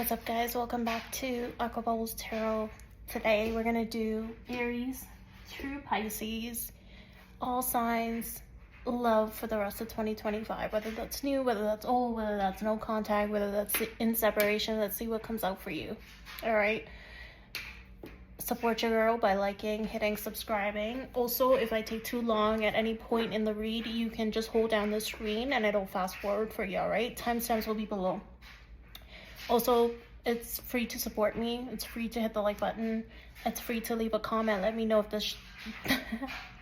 What's up, guys? Welcome back to Aqua Bubbles Tarot. Today we're gonna do Aries through Pisces, all signs, love for the rest of 2025, whether that's new, whether that's old, whether that's no contact, whether that's in separation. Let's see what comes out for you. All right, support your girl by liking, hitting, subscribing. Also, if I take too long at any point in the read, you can just hold down the screen and it'll fast forward for you. All right, timestamps will be below. Also, it's free to support me. It's free to hit the like button. It's free to leave a comment. Let me know if this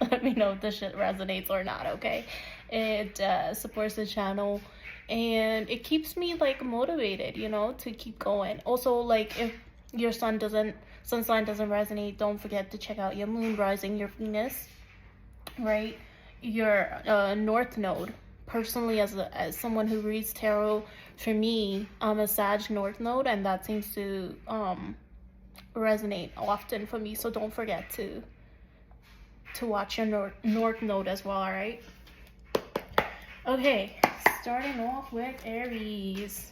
let me know if this shit resonates or not. Okay, it supports the channel and it keeps me like motivated, you know, to keep going. Also, like, if your sun sign doesn't resonate, don't forget to check out your moon, rising, your Venus, right? Your north node. Personally, as someone who reads tarot, for me, I'm a Sag north node, and that seems to resonate often for me. So don't forget to watch your north node as well. All right. Okay, starting off with Aries.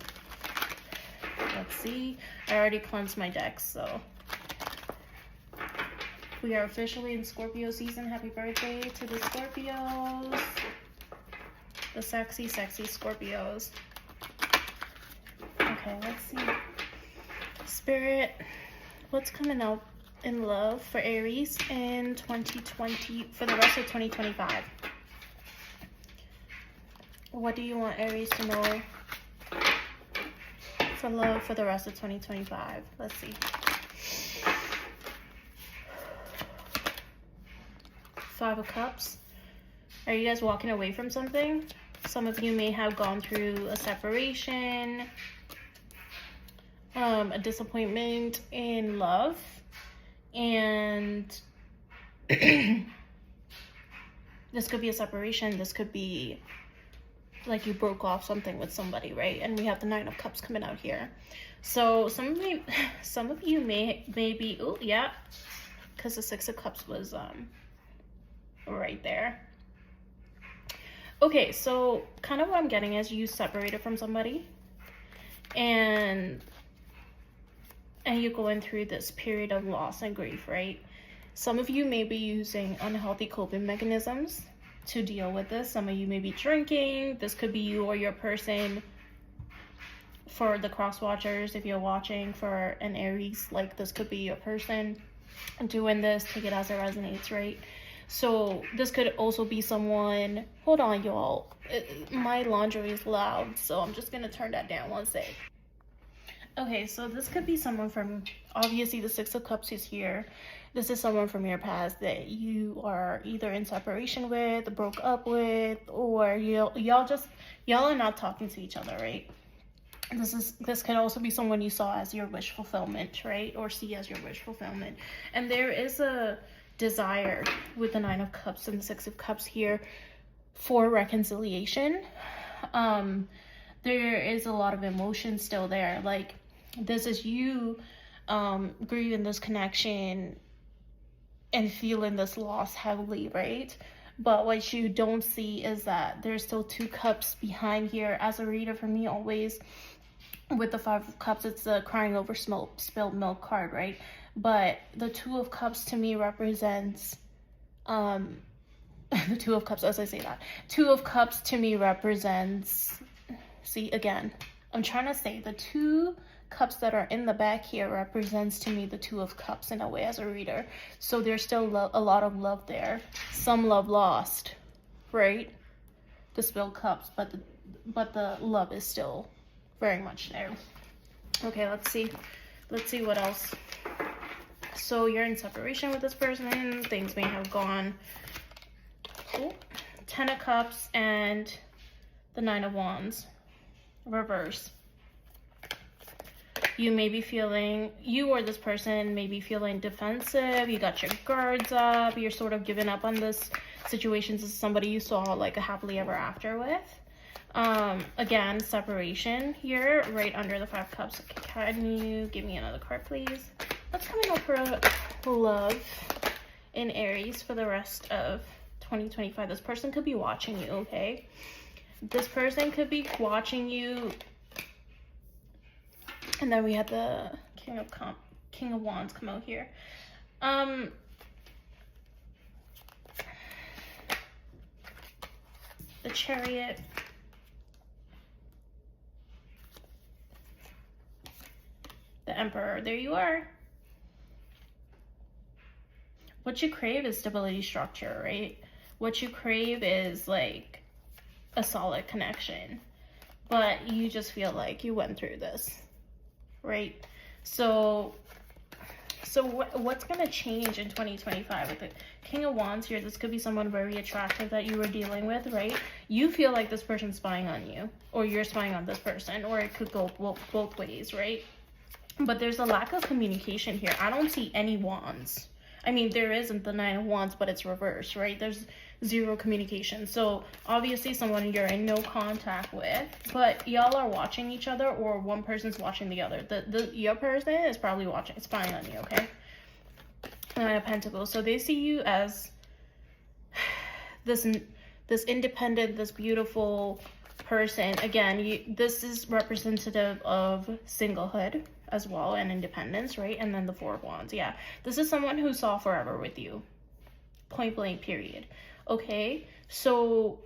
Let's see. I already cleansed my deck, so we are officially in Scorpio season. Happy birthday to the Scorpios. The sexy Scorpios. Okay, let's see. Spirit, what's coming out in love for Aries in 2020, for the rest of 2025? What do you want Aries to know for love for the rest of 2025? Let's see. Five of Cups. Are you guys walking away from something? Some of you may have gone through a separation, a disappointment in love, and this could be a separation. This could be like you broke off something with somebody, right? And we have the Nine of Cups coming out here. So some of you may be, oh yeah, because the Six of Cups was right there. Okay, so kind of what I'm getting is you separated from somebody and you're going through this period of loss and grief, right? Some of you may be using unhealthy coping mechanisms to deal with this. Some of you may be drinking. This could be you or your person. For the cross watchers, if you're watching for an Aries, like, this could be your person doing this. Take it as it resonates, right? So this could also be someone, hold on y'all, my laundry is loud, so I'm just gonna turn that down one sec. Okay, so this could be someone from, obviously the Six of Cups is here. This is someone from your past that you are either in separation with, broke up with, or y'all are not talking to each other, right? This could also be someone you saw as your wish fulfillment, right? Or see as your wish fulfillment. And there is a desire with the Nine of Cups and the Six of Cups here for reconciliation. There is a lot of emotion still there. Like, this is you grieving this connection and feeling this loss heavily, right? But what you don't see is that there's still two cups behind here. As a reader, for me, always with the Five of Cups, it's the crying over spilled milk card, right? But the Two of Cups to me represents the Two of Cups, as I say that, Two of Cups to me represents, see, again, I'm trying to say the two cups that are in the back here represents to me the Two of Cups in a way as a reader. So there's still a lot of love there, some love lost, right? The spilled cups, but the love is still very much there. Okay, let's see what else. So you're in separation with this person. Things may have gone. Oh, Ten of Cups and the Nine of Wands, reverse. You may be feeling, you or this person may be feeling defensive. You got your guards up. You're sort of giving up on this situation. This is somebody you saw like a happily ever after with. Again, separation here, right under the Five Cups. Can you give me another card, please? What's coming up for love in Aries for the rest of 2025? This person could be watching you, okay? This person could be watching you And then we had the King of Wands come out here. The Chariot. The Emperor. There you are. What you crave is stability, structure, right? What you crave is like a solid connection. But you just feel like you went through this, right? So what's going to change in 2025 with the King of Wands here? This could be someone very attractive that you were dealing with, right? You feel like this person's spying on you, or you're spying on this person, or it could go both ways, right? But there's a lack of communication here. I don't see any wands. I mean, there isn't the Nine of Wands, but it's reversed, right? There's zero communication. So obviously someone you're in no contact with, but y'all are watching each other, or one person's watching the other. Your person is probably spying on you, okay? Nine of Pentacles. So they see you as this independent, this beautiful person. Again, this is representative of singlehood as well, and independence, right? And then the Four of Wands. Yeah, this is someone who saw forever with you, point blank, period. Okay, so,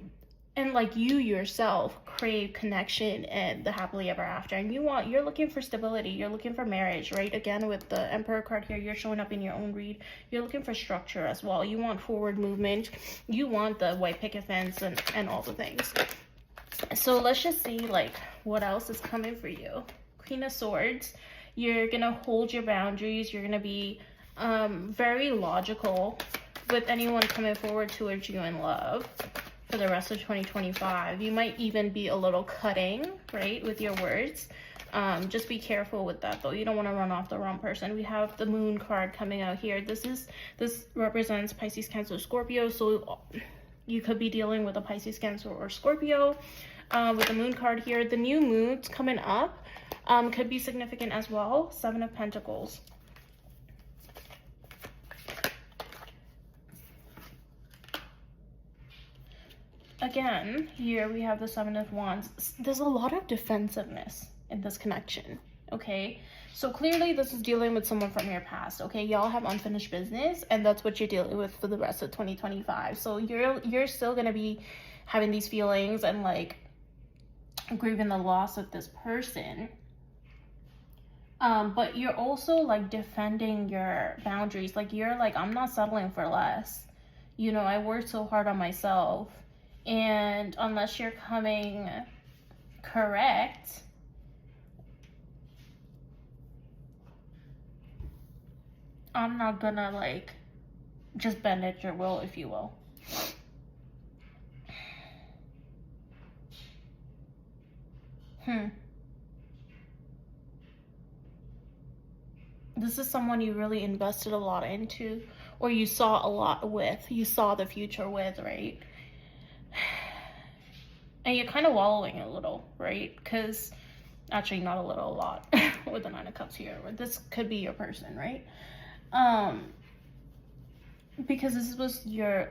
and like you yourself crave connection and the happily ever after, and you're looking for stability, you're looking for marriage, right? Again, with the Emperor card here, you're showing up in your own read. You're looking for structure as well. You want forward movement, you want the white picket fence and all the things. So let's just see like what else is coming for you. Queen of Swords. You're gonna hold your boundaries. You're gonna be very logical with anyone coming forward towards you in love for the rest of 2025. You might even be a little cutting, right, with your words. Just be careful with that though. You don't want to run off the wrong person. We have the Moon card coming out here. This represents Pisces, Cancer, Scorpio. So you could be dealing with a Pisces, Cancer, or Scorpio. With the Moon card here, the new moons coming up could be significant as well. Seven of Pentacles. Again, here we have the Seven of Wands. There's a lot of defensiveness in this connection, okay? So clearly this is dealing with someone from your past, okay? Y'all have unfinished business, and that's what you're dealing with for the rest of 2025. So you're still going to be having these feelings and like grieving the loss of this person. But you're also like defending your boundaries. Like you're like, I'm not settling for less. You know, I worked so hard on myself. And unless you're coming correct, I'm not gonna like just bend at your will, if you will. This is someone you really invested a lot into, or you saw a lot with. You saw the future with, right? And you're kind of wallowing a little, right? Because actually not a little, a lot with the Nine of Cups here. This could be your person, right? Because this was your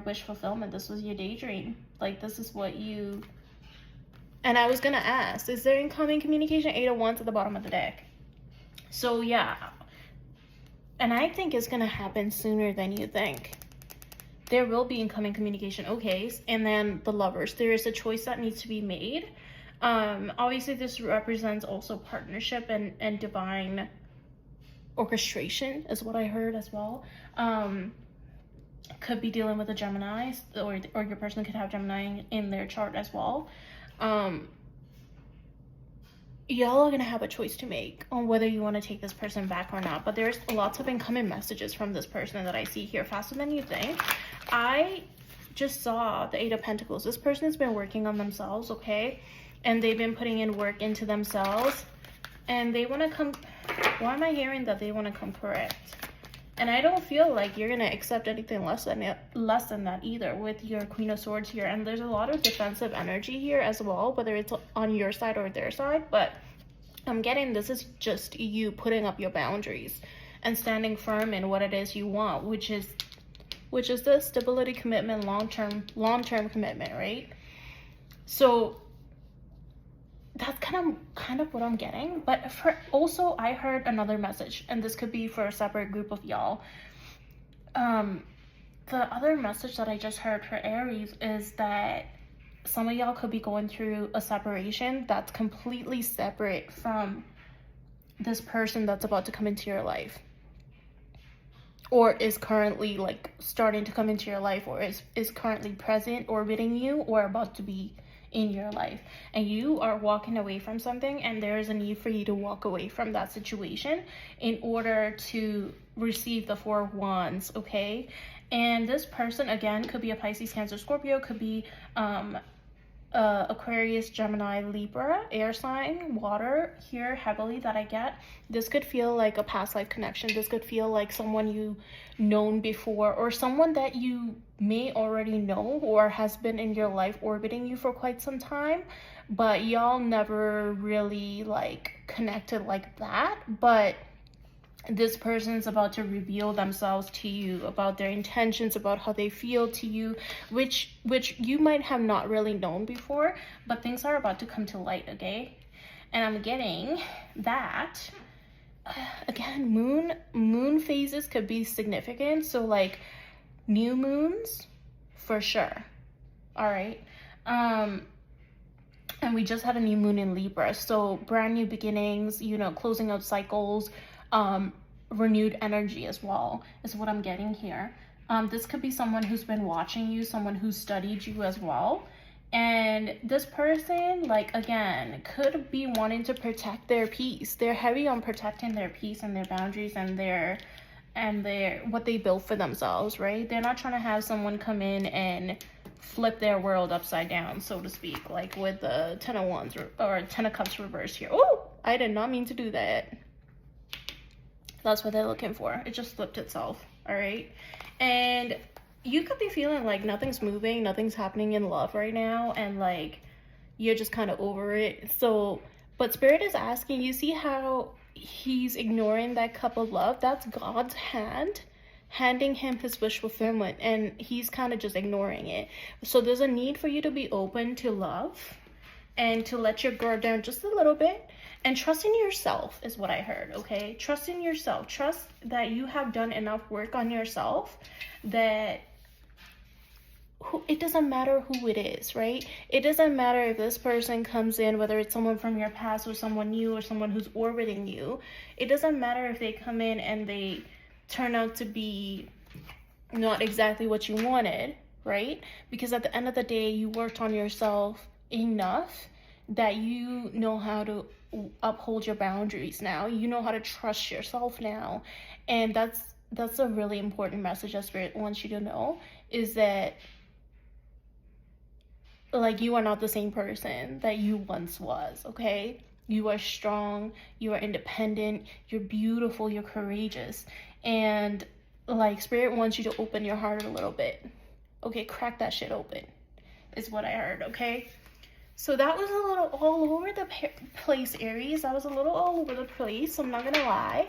wish fulfillment. This was your daydream. Like this is what you. And I was gonna ask, is there incoming communication? Eight of Wands at the bottom of the deck. So yeah, and I think it's gonna happen sooner than you think. There will be incoming communication, okay? And then the Lovers. There is a choice that needs to be made. Obviously, this represents also partnership and divine orchestration, is what I heard as well. Could be dealing with a Gemini, or your person could have Gemini in their chart as well. Y'all are gonna have a choice to make on whether you want to take this person back or not. But there's lots of incoming messages from this person that I see here, faster than you think. I just saw the Eight of Pentacles. This person has been working on themselves, okay? And they've been putting in work into themselves. And they want to come... Why am I hearing that they want to come correct? And I don't feel like you're going to accept anything less than that either with your Queen of Swords here. And there's a lot of defensive energy here as well, whether it's on your side or their side. But I'm getting this is just you putting up your boundaries and standing firm in what it is you want, which is the stability, commitment, long-term commitment, right? So that's kind of what I'm getting. But for also, I heard another message, and this could be for a separate group of y'all. The other message that I just heard for Aries is that some of y'all could be going through a separation that's completely separate from this person that's about to come into your life, or is currently like starting to come into your life, or is currently present, orbiting you, or about to be in your life. And you are walking away from something, and there is a need for you to walk away from that situation in order to receive the Four of Wands, okay? And this person, again, could be a Pisces, Cancer, Scorpio, could be Aquarius, Gemini, Libra, air sign, water here heavily that I get. This could feel like a past life connection. This could feel like someone you known before, or someone that you may already know or has been in your life orbiting you for quite some time, but y'all never really like connected like that. But this person's about to reveal themselves to you, about their intentions, about how they feel to you, which you might have not really known before, but things are about to come to light, okay? And I'm getting that again, moon phases could be significant, so like new moons for sure. All right. And we just had a new moon in Libra, so brand new beginnings, you know, closing out cycles, renewed energy as well is what I'm getting here. This could be someone who's been watching you, someone who studied you as well. And this person, like, again, could be wanting to protect their peace. They're heavy on protecting their peace and their boundaries and their what they built for themselves, right? They're not trying to have someone come in and flip their world upside down, so to speak, like with the 10 of Wands or 10 of Cups reversed here. Oh, I did not mean to do that. That's what they're looking for. It just flipped itself, all right? And you could be feeling like nothing's moving, nothing's happening in love right now, and like you're just kind of over it. So, but Spirit is asking, you see how he's ignoring that cup of love? That's God's hand handing him his wish fulfillment, and he's kind of just ignoring it. So there's a need for you to be open to love and to let your guard down just a little bit. And trust in yourself is what I heard, okay? Trust in yourself. Trust that you have done enough work on yourself that it doesn't matter who it is, right? It doesn't matter if this person comes in, whether it's someone from your past or someone new or someone who's orbiting you. It doesn't matter if they come in and they turn out to be not exactly what you wanted, right? Because at the end of the day, you worked on yourself enough that you know how to uphold your boundaries now. You know how to trust yourself now. And that's a really important message that Spirit wants you to know, is that like you are not the same person that you once was, okay? You are strong, you are independent, you're beautiful, you're courageous. And like Spirit wants you to open your heart a little bit. Okay, crack that shit open is what I heard, okay? So that was a little all over the place, Aries. That was a little all over the place, I'm not gonna lie.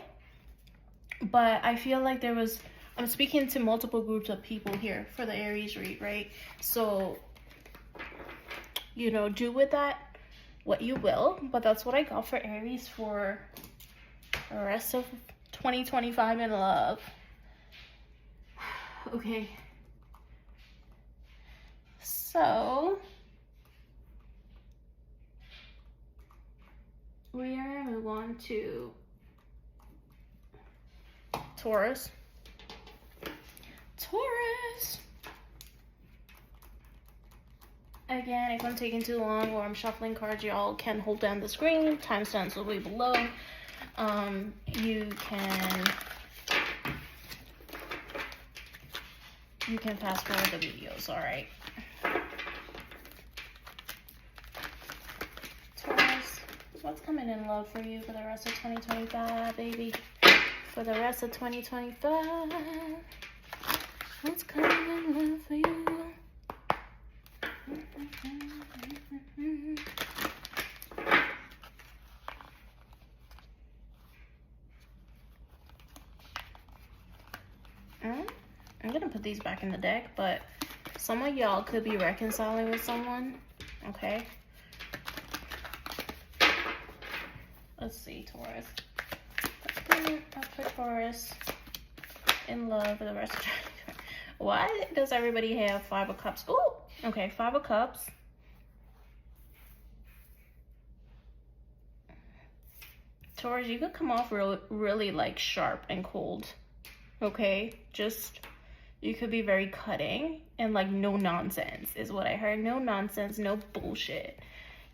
But I feel like I'm speaking to multiple groups of people here for the Aries read, right? So, you know, do with that what you will. But that's what I got for Aries for the rest of 2025 in love. Okay. So we are going to move on to Taurus. Taurus. Again, if I'm taking too long or I'm shuffling cards, y'all can hold down the screen. Timestamps will be below. You can fast forward the videos, all right? Taurus, what's coming in love for you for the rest of 2025, baby? For the rest of 2025, what's coming in love for you? I'm gonna put these back in the deck, but some of y'all could be reconciling with someone, okay? Let's see, Taurus. Up for Taurus in love for the rest of the time. Why does everybody have 5 of Cups? Oh, okay, 5 of Cups. Taurus, you could come off really like sharp and cold. Okay, just you could be very cutting and like no nonsense is what I heard. No nonsense, no bullshit.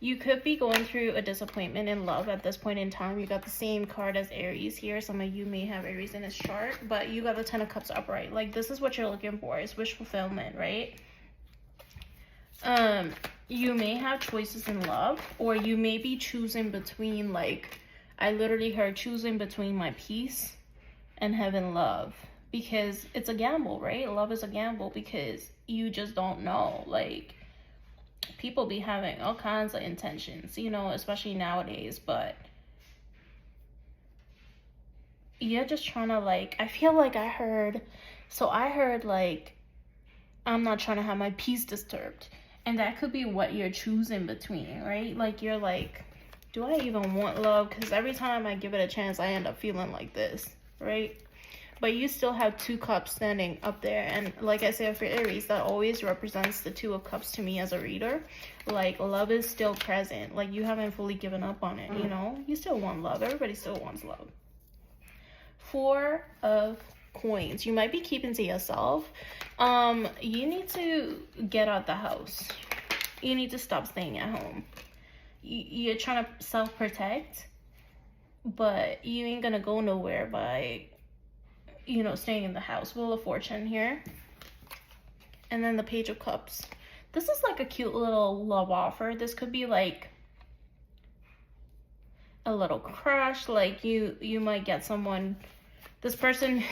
You could be going through a disappointment in love at this point in time. You got the same card as Aries here. Some of you may have Aries in this chart, but you got the 10 of Cups upright. Like, this is what you're looking for. It's wish fulfillment, right? You may have choices in love, or you may be choosing between, like, I literally heard choosing between my peace and having love, because it's a gamble, right? Love is a gamble because you just don't know. Like, people be having all kinds of intentions, you know, especially nowadays, but you're just trying to, like, I feel like I heard like, I'm not trying to have my peace disturbed, and that could be what you're choosing between, right? Like, you're like, do I even want love? Because every time I give it a chance, I end up feeling like this, right? But you still have 2 cups standing up there. And like I said, for Aries, that always represents the 2 of Cups to me as a reader. Like, love is still present. Like, you haven't fully given up on it, you know? You still want love. Everybody still wants love. 4 of Coins. You might be keeping to yourself. You need to get out the house. You need to stop staying at home. You're trying to self-protect, but you ain't gonna go nowhere by, you know, staying in the house. Wheel of Fortune here. And then the Page of Cups. This is like a cute little love offer. This could be like a little crush. Like, you might get someone, this person,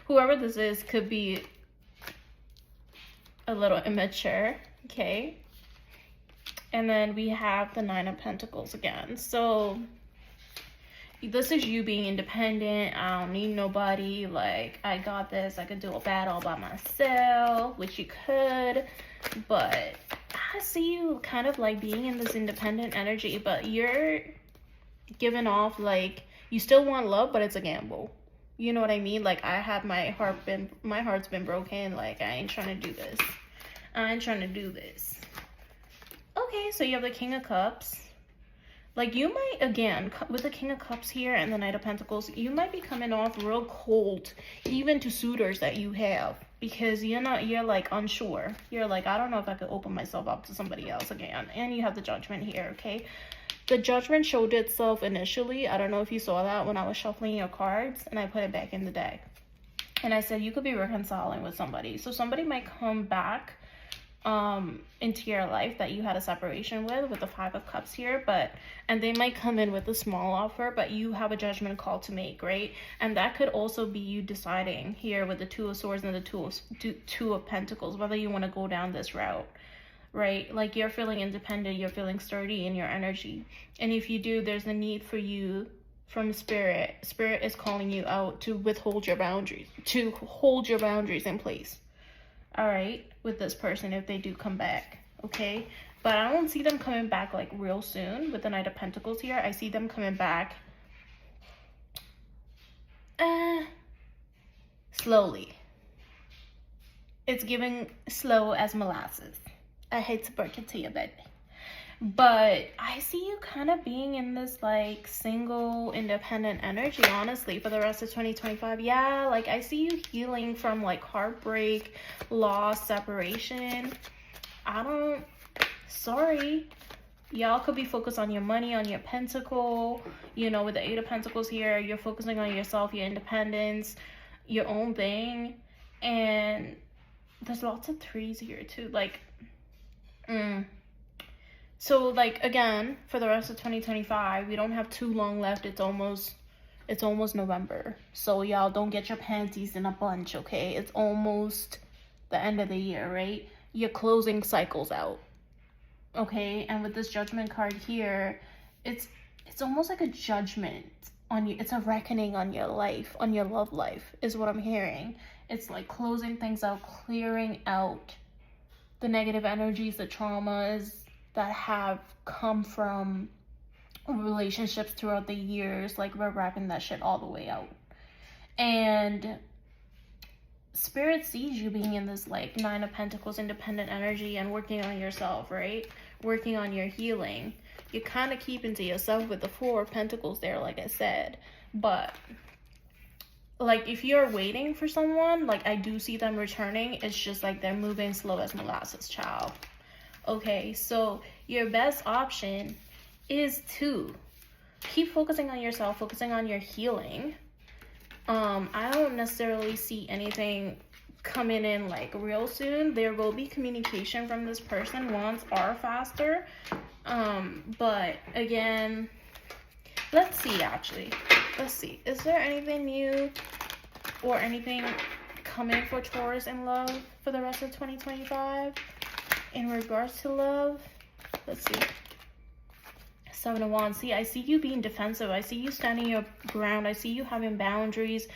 whoever this is, could be a little immature, okay? And then we have the 9 of Pentacles again. So this is you being independent. I don't need nobody. Like, I got this. I could do a battle all by myself, which you could. But I see you kind of like being in this independent energy, but you're giving off like you still want love, but it's a gamble. You know what I mean? Like, my heart's been broken. Like, I ain't trying to do this. I ain't trying to do this. Okay, so you have the King of Cups. Like, you might, again, with the King of Cups here and the Knight of Pentacles, you might be coming off real cold, even to suitors that you have, because you're like unsure. You're like, I don't know if I could open myself up to somebody else again. And you have the Judgment here, okay? The Judgment showed itself initially. I don't know if you saw that when I was shuffling your cards, and I put it back in the deck. And I said you could be reconciling with somebody. So somebody might come back into your life that you had a separation with the 5 of Cups here, and they might come in with a small offer, but you have a judgment call to make, right? And that could also be you deciding here with the 2 of Swords and the 2 of Pentacles whether you want to go down this route, right? Like, you're feeling independent, you're feeling sturdy in your energy, and if you do, there's a need for you from Spirit. Spirit is calling you out to withhold your boundaries, to hold your boundaries in place, all right, with this person if they do come back, okay? But I don't see them coming back like real soon with the Knight of Pentacles here. I see them coming back slowly. It's giving slow as molasses. I hate to break it to you, baby. But I see you kind of being in this like single independent energy, honestly, for the rest of 2025. Yeah, like I see you healing from like heartbreak, loss, separation. Sorry, y'all could be focused on your money, on your pentacle, you know, with the 8 of Pentacles here. You're focusing on yourself, your independence, your own thing. And there's lots of 3s here too, like so, like, again, for the rest of 2025, we don't have too long left. It's almost November. So, y'all, don't get your panties in a bunch, okay? It's almost the end of the year, right? You're closing cycles out, okay? And with this Judgment card here, it's almost like a judgment on you. It's a reckoning on your life, on your love life, is what I'm hearing. It's like closing things out, clearing out the negative energies, the traumas that have come from relationships throughout the years. Like, we're wrapping that shit all the way out. And Spirit sees you being in this like Nine of Pentacles independent energy and working on yourself, right? Working on your healing. You're kind of keeping to yourself with the Four of Pentacles there, like I said. But like, if you're waiting for someone, like, I do see them returning. It's just like they're moving slow as molasses, child. Okay, so your best option is to keep focusing on yourself, focusing on your healing. I don't necessarily see anything coming in like real soon. There will be communication from this person. Wands are faster. But again, let's see, actually. Let's see. Is there anything new or anything coming for Taurus in love for the rest of 2025? In regards to love, let's see. Seven of Wands. See, I see you being defensive. I see you standing your ground. I see you having boundaries.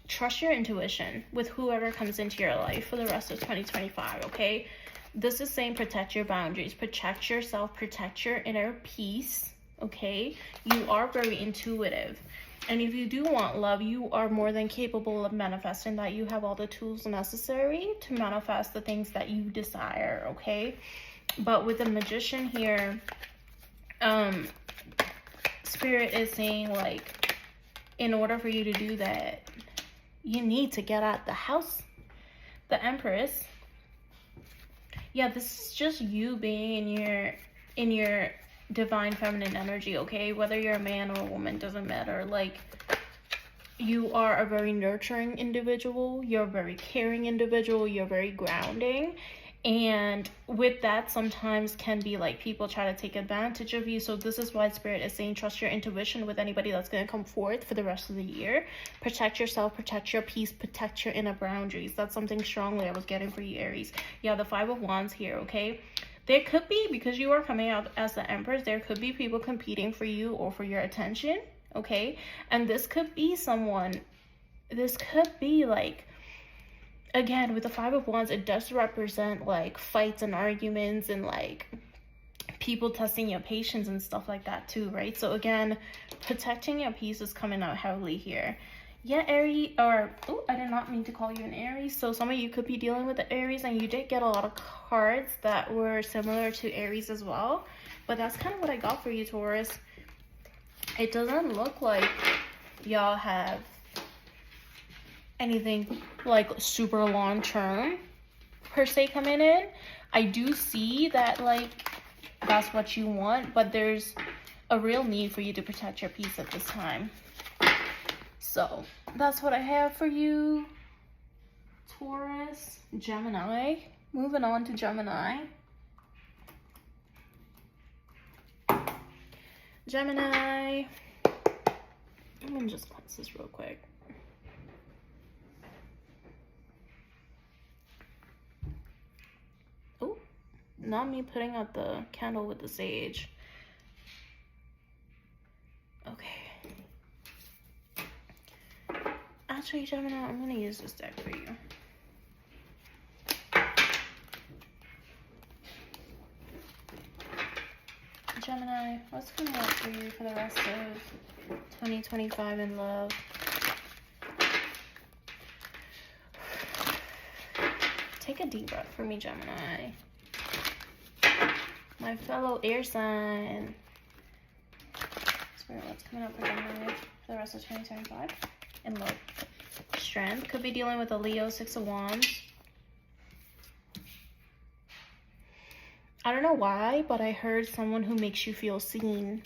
Trust your intuition with whoever comes into your life for the rest of 2025, okay? This is saying protect your boundaries, protect yourself, protect your inner peace, okay? You are very intuitive. And if you do want love, you are more than capable of manifesting that. You have all the tools necessary to manifest the things that you desire, okay? But with the Magician here, Spirit is saying, like, in order for you to do that, you need to get out the house. The Empress. Yeah, this is just you being in your divine feminine energy, okay? Whether you're a man or a woman, doesn't matter. Like, you are a very nurturing individual. You're a very caring individual. You're very grounding. And with that, sometimes can be like people try to take advantage of you. So this is why Spirit is saying trust your intuition with anybody that's going to come forth for the rest of the year. Protect yourself, protect your peace, protect your inner boundaries. That's something strongly I was getting for you, Aries. Yeah, the Five of Wands here, okay? There could be, because you are coming out as the Empress, there could be people competing for you or for your attention, okay? And this could be someone, this could be like, again, with the Five of Wands, it does represent like fights and arguments and like people testing your patience and stuff like that too, right? So again, protecting your peace is coming out heavily here. Yeah, Aries, or, oh, I did not mean to call you an Aries. So some of you could be dealing with the Aries, and you did get a lot of cards that were similar to Aries as well. But that's kind of what I got for you, Taurus. It doesn't look like y'all have anything like super long term per se coming in. I do see that like that's what you want, but there's a real need for you to protect your peace at this time. So that's what I have for you, Taurus. Gemini, moving on to Gemini. Gemini, I'm gonna just cleanse this real quick. Not me putting out the candle with the sage. Okay. Actually, Gemini, I'm going to use this deck for you. Gemini, what's coming up for you for the rest of 2025 in love? Take a deep breath for me, Gemini. My fellow air sign. Spirit, what's coming up for Gemini for the rest of 2025? In love. Strength. Could be dealing with a Leo, Six of Wands. I don't know why, but I heard someone who makes you feel seen.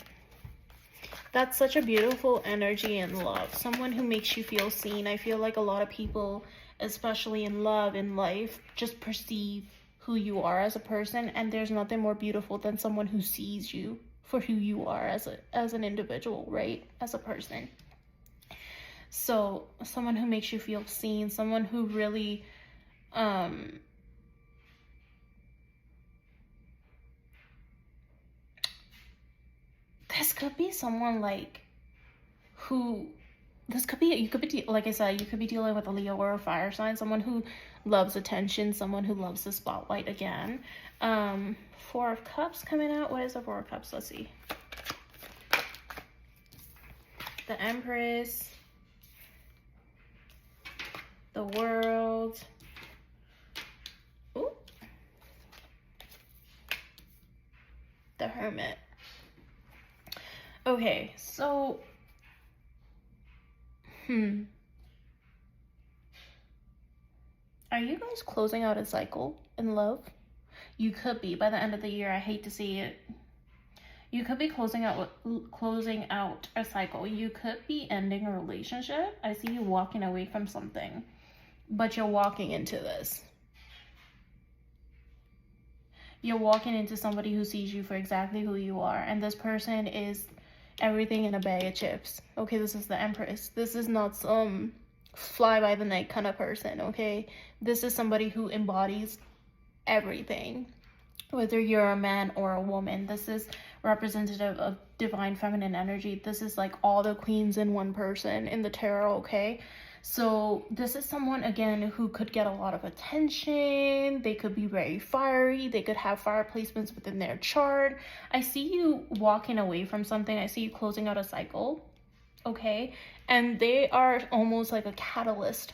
That's such a beautiful energy in love. Someone who makes you feel seen. I feel like a lot of people, especially in love, in life, just perceive who you are as a person, and there's nothing more beautiful than someone who sees you for who you are as an individual, right? As a person. So someone who makes you feel seen, someone who really this could be someone like who this could be, you could be, like I said, you could be dealing with a Leo or a fire sign, someone who loves attention, someone who loves the spotlight again. Four of Cups coming out. What is the Four of Cups? Let's see. The Empress, the World. Ooh. The Hermit. Okay, so are you guys closing out a cycle in love? You could be by the end of the year. I hate to see it. You could be closing out a cycle. You could be ending a relationship. I see you walking away from something, but you're walking into this. You're walking into somebody who sees you for exactly who you are, and this person is everything in a bag of chips. Okay, this is the Empress. This is not some fly by the night kind of person. Okay, this is somebody who embodies everything, whether you're a man or a woman. This is representative of divine feminine energy. This is like all the queens in one person in the tarot. Okay, so this is someone, again, who could get a lot of attention. They could be very fiery. They could have fire placements within their chart. I see you walking away from something. I see you closing out a cycle. Okay, and they are almost like a catalyst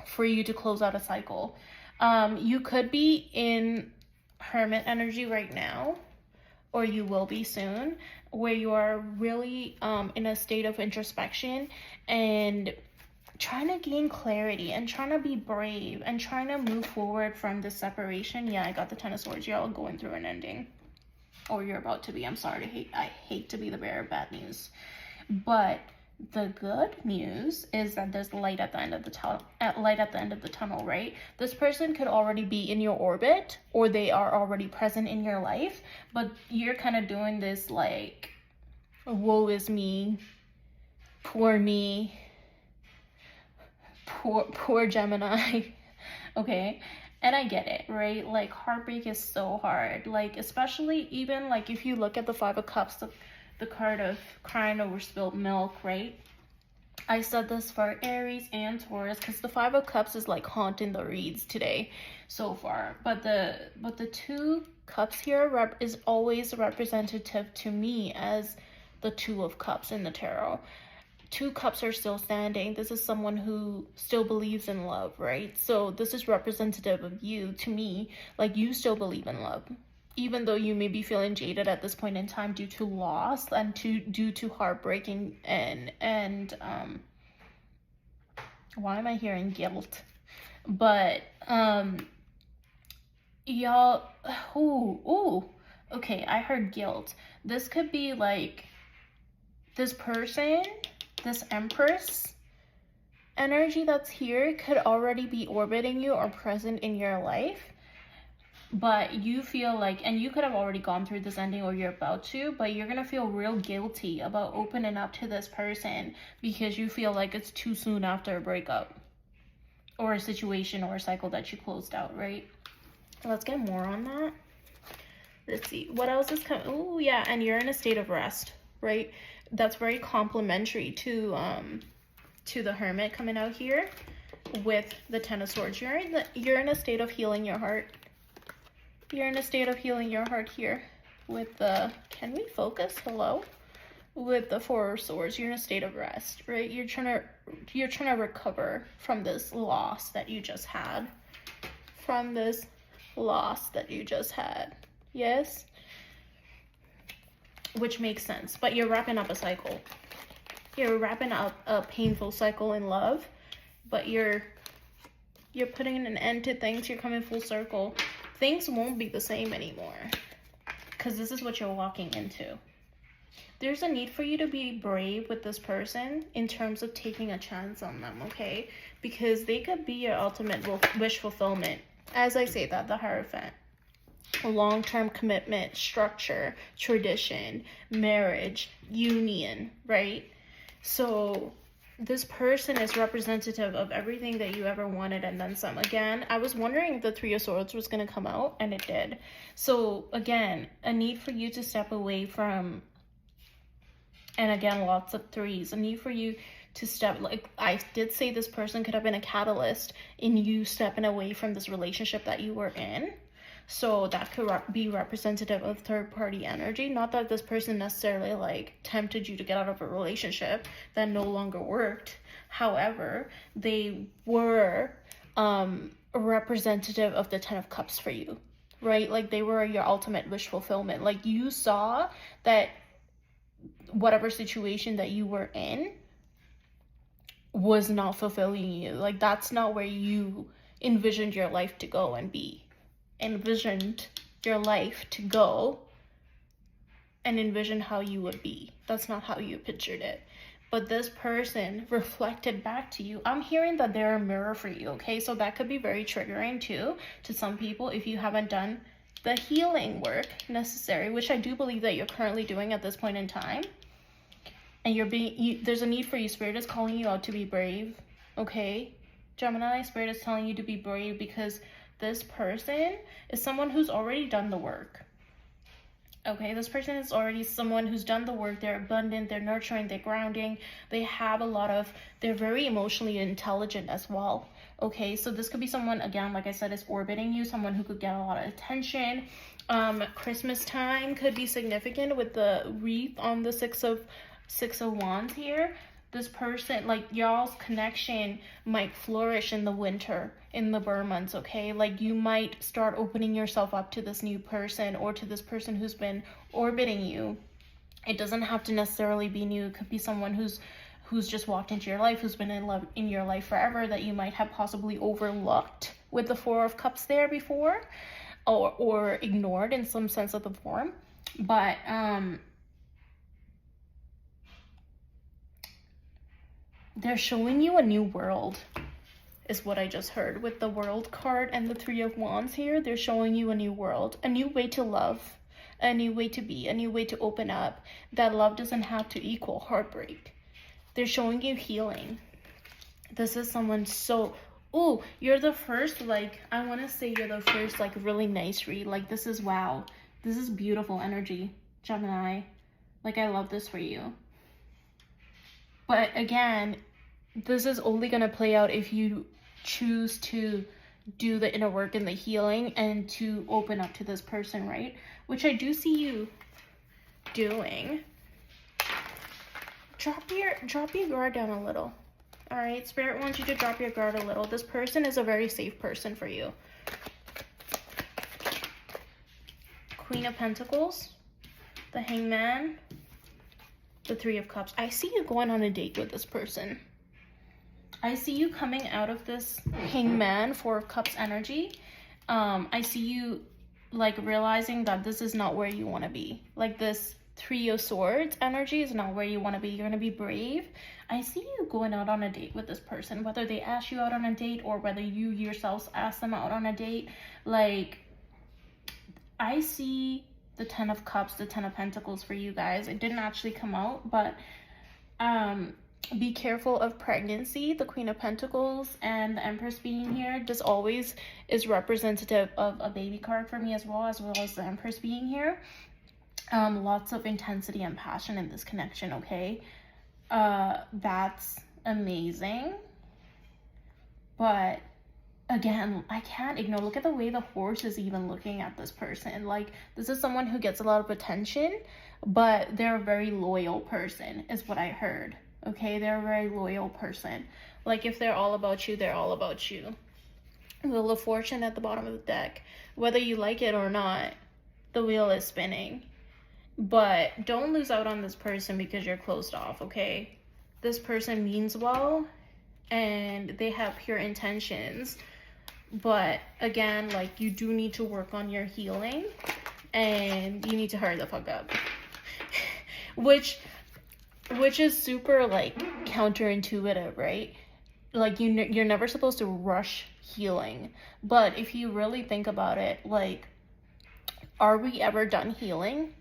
for you to close out a cycle. You could be in Hermit energy right now, or you will be soon, where you are really in a state of introspection and trying to gain clarity and trying to be brave and trying to move forward from this separation. Yeah, I got the Ten of Swords. You're all going through an ending, or you're about to be. I'm sorry, I hate to be the bearer of bad news, but the good news is that there's light at the end of the tunnel, right? This person could already be in your orbit, or they are already present in your life, but you're kind of doing this like, woe is me, poor Gemini. Okay, and I get it, right? Like, heartbreak is so hard, like, especially even like if you look at the Five of Cups, the card of crying over spilled milk, right? I said this for Aries and Taurus because the Five of Cups is like haunting the reads today so far, but the Two Cups here is always representative to me as the Two of Cups in the tarot. Two cups are still standing. This is someone who still believes in love, right? So this is representative of you to me, like you still believe in love, even though you may be feeling jaded at this point in time due to loss and due to heartbreaking and why am I hearing guilt? But y'all, okay, I heard guilt. This could be like this person, this Empress energy that's here could already be orbiting you or present in your life, but you feel like, and you could have already gone through this ending or you're about to, but you're gonna feel real guilty about opening up to this person because you feel like it's too soon after a breakup or a situation or a cycle that you closed out, right? Let's get more on that. Let's see what else is coming. Oh yeah, and you're in a state of rest, right? That's very complementary to the Hermit coming out here with the Ten of Swords. You're in a state of healing your heart. You're in a state of healing your heart here with the, can we focus? Hello? With the Four of Swords. You're in a state of rest, right? You're trying to recover from this loss that you just had. Yes? Which makes sense, but you're wrapping up a cycle. You're wrapping up a painful cycle in love, but you're putting an end to things. You're coming full circle. Things won't be the same anymore because this is what you're walking into. There's a need for you to be brave with this person in terms of taking a chance on them, okay? Because they could be your ultimate wish fulfillment. As I say that, the Hierophant. Long-term commitment, structure, tradition, marriage, union, right? So this person is representative of everything that you ever wanted and then some. Again, I was wondering if the Three of Swords was going to come out, and it did. So again, a need for you to step away from, and again, lots of threes, a need for you to step, like I did say, this person could have been a catalyst in you stepping away from this relationship that you were in. So that could be representative of third-party energy. Not that this person necessarily like tempted you to get out of a relationship that no longer worked. However, they were representative of the 10 of Cups for you, right? Like they were your ultimate wish fulfillment. Like you saw that whatever situation that you were in was not fulfilling you. Like that's not where you envisioned your life to go and be. Envisioned your life to go and envision how you would be. That's not how you pictured it. But this person reflected back to you. I'm hearing that they're a mirror for you, okay? So that could be very triggering too to some people if you haven't done the healing work necessary, which I do believe that you're currently doing at this point in time. And there's a need for you. Spirit is calling you out to be brave, okay? Gemini, Spirit is telling you to be brave because this person is someone who's already done the work. Okay, this person is already someone who's done the work. They're abundant, they're nurturing, they're grounding. They're very emotionally intelligent as well. Okay, so this could be someone, again, like I said, is orbiting you, someone who could get a lot of attention. Christmas time could be significant with the wreath on the Six of Wands here. This person, like y'all's connection might flourish in the winter, in the Burr months, okay? Like you might start opening yourself up to this new person or to this person who's been orbiting you. It doesn't have to necessarily be new. It could be someone who's just walked into your life, who's been in your life forever, that you might have possibly overlooked with the Four of Cups there before, or ignored in some sense of the form. But they're showing you a new world, is what I just heard. With the World card and the Three of Wands here, they're showing you a new world, a new way to love, a new way to be, a new way to open up. That love doesn't have to equal heartbreak. They're showing you healing. This is someone you're the first, like, I want to say you're the first, like, really nice read. Like, this is, wow. This is beautiful energy, Gemini. Like, I love this for you. But again, this is only going to play out if you choose to do the inner work and the healing and to open up to this person, right? Which I do see you doing. Drop your guard down a little. All right, Spirit wants you to drop your guard a little. This person is a very safe person for you. Queen of Pentacles, the Hangman, the Three of Cups. I see you going on a date with this person. I see you coming out of this Hangman, Four of Cups energy. I see you like realizing that this is not where you want to be. Like this Three of Swords energy is not where you want to be. You're going to be brave. I see you going out on a date with this person, whether they ask you out on a date or whether you yourselves ask them out on a date. Like, I see the Ten of Cups, the Ten of Pentacles for you guys. It didn't actually come out, but be careful of pregnancy. The Queen of Pentacles and the Empress being here, this always is representative of a baby card for me, as well as the Empress being here. Lots of intensity and passion in this connection, okay? That's amazing. But again, I can't ignore, look at the way the horse is even looking at this person. Like, this is someone who gets a lot of attention, but they're a very loyal person, is what I heard. Okay, they're a very loyal person. Like, if they're all about you, they're all about you. Wheel of Fortune at the bottom of the deck. Whether you like it or not, the wheel is spinning. But don't lose out on this person because you're closed off, okay? This person means well, and they have pure intentions. But again, like, you do need to work on your healing, and you need to hurry the fuck up. Which is super, like, counterintuitive, right? Like, you're never supposed to rush healing. But if you really think about it, like, are we ever done healing?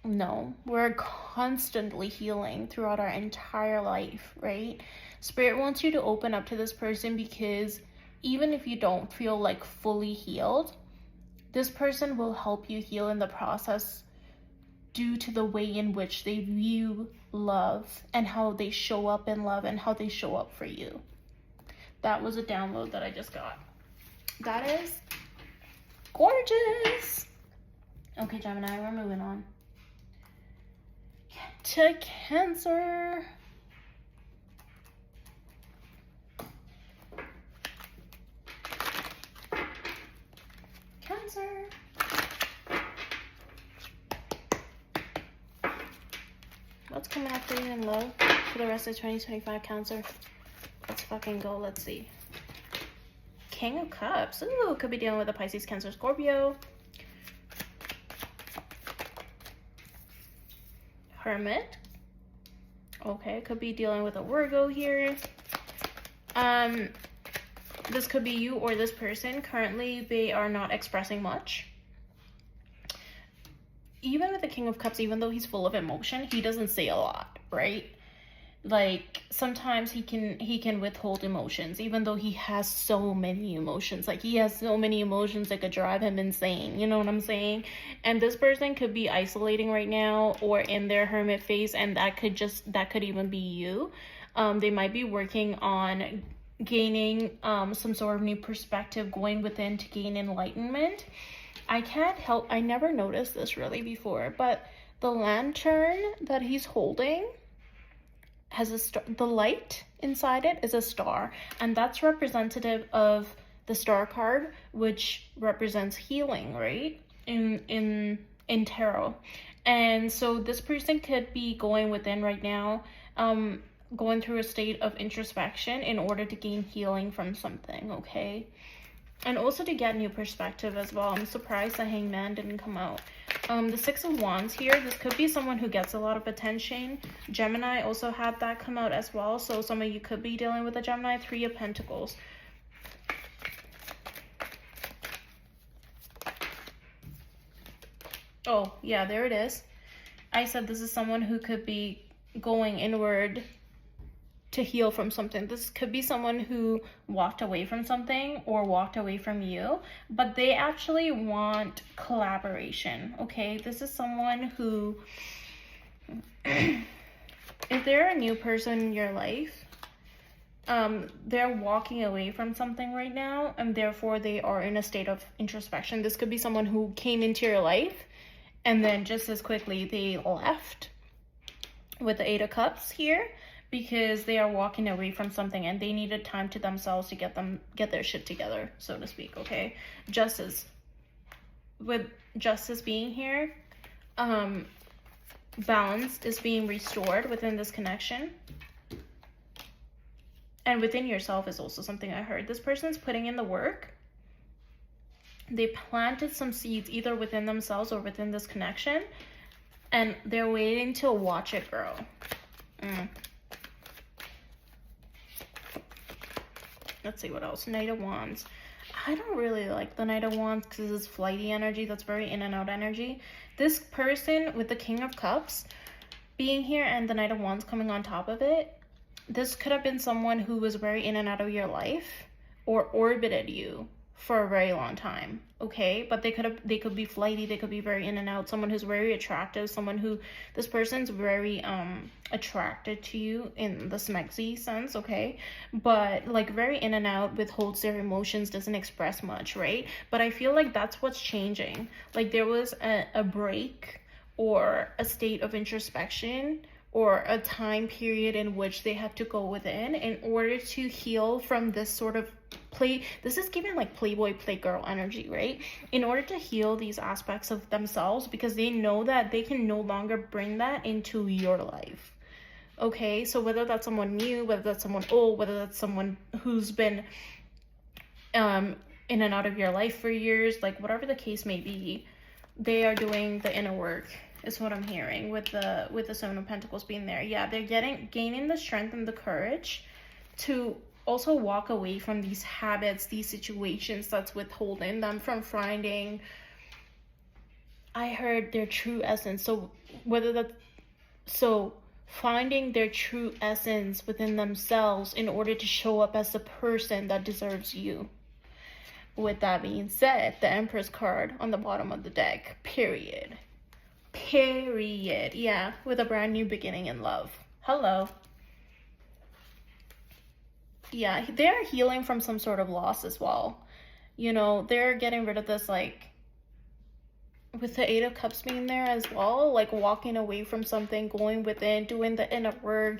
No, we're constantly healing throughout our entire life, right? Spirit wants you to open up to this person because even if you don't feel like fully healed, this person will help you heal in the process due to the way in which they view love and how they show up in love and how they show up for you. That was a download that I just got. That is gorgeous. Okay, Gemini, we're moving on to Cancer. Cancer. What's coming up for you in love for the rest of 2025, Cancer? Let's fucking go. Let's see. King of Cups. Ooh, could be dealing with a Pisces, Cancer, Scorpio. Hermit. Okay, could be dealing with a Virgo here. This could be you or this person. Currently, they are not expressing much. Even with the King of Cups, even though he's full of emotion, he doesn't say a lot, right? Like, sometimes he can withhold emotions, even though he has so many emotions. Like, he has so many emotions that could drive him insane. You know what I'm saying? And this person could be isolating right now or in their hermit phase, and that could even be you. They might be working on gaining some sort of new perspective, going within to gain enlightenment. I can't help, I never noticed this really before, but the lantern that he's holding has a star. The light inside it is a star, and that's representative of the star card, which represents healing, right? In tarot. And so this person could be going within right now, going through a state of introspection in order to gain healing from something, okay? And also to get new perspective as well. I'm surprised the Hangman didn't come out. The Six of Wands here, this could be someone who gets a lot of attention. Gemini also had that come out as well. So some of you could be dealing with a Gemini. Three of Pentacles. Oh, yeah, there it is. I said this is someone who could be going inward to heal from something. This could be someone who walked away from something or walked away from you, but they actually want collaboration, okay? This is someone who, if they're a new person in your life, they're walking away from something right now, and therefore they are in a state of introspection. This could be someone who came into your life and then just as quickly they left with the Eight of Cups here, because they are walking away from something and they needed time to themselves to get their shit together, so to speak, okay? Justice. With justice being here, balance is being restored within this connection. And within yourself is also something I heard. This person's putting in the work. They planted some seeds either within themselves or within this connection, and they're waiting to watch it grow. Let's see what else. Knight of Wands. I don't really like the Knight of Wands because it's flighty energy. That's very in and out energy. This person with the King of Cups being here and the Knight of Wands coming on top of it, this could have been someone who was very in and out of your life or orbited you for a very long time, okay? But they could be flighty, they could be very in and out, someone who's very attractive, someone who, this person's very attracted to you in the smexy sense, okay? But like very in and out, withholds their emotions, doesn't express much, right? But I feel like that's what's changing. Like there was a break or a state of introspection or a time period in which they had to go within in order to heal from this sort of this is giving like playboy playgirl energy, right? In order to heal these aspects of themselves, because they know that they can no longer bring that into your life, okay? So whether that's someone new, whether that's someone old, whether that's someone who's been in and out of your life for years, like whatever the case may be, they are doing the inner work, is what I'm hearing with the Seven of Pentacles being there. Yeah, they're gaining the strength and the courage to also walk away from these habits, these situations that's withholding them from finding, I heard, their true essence. So finding their true essence within themselves in order to show up as the person that deserves you. With that being said, the Empress card on the bottom of the deck, period. Period. Yeah, with a brand new beginning in love. Hello. Yeah, they're healing from some sort of loss as well. You know, they're getting rid of this, like, with the Eight of Cups being there as well, like walking away from something, going within, doing the inner work,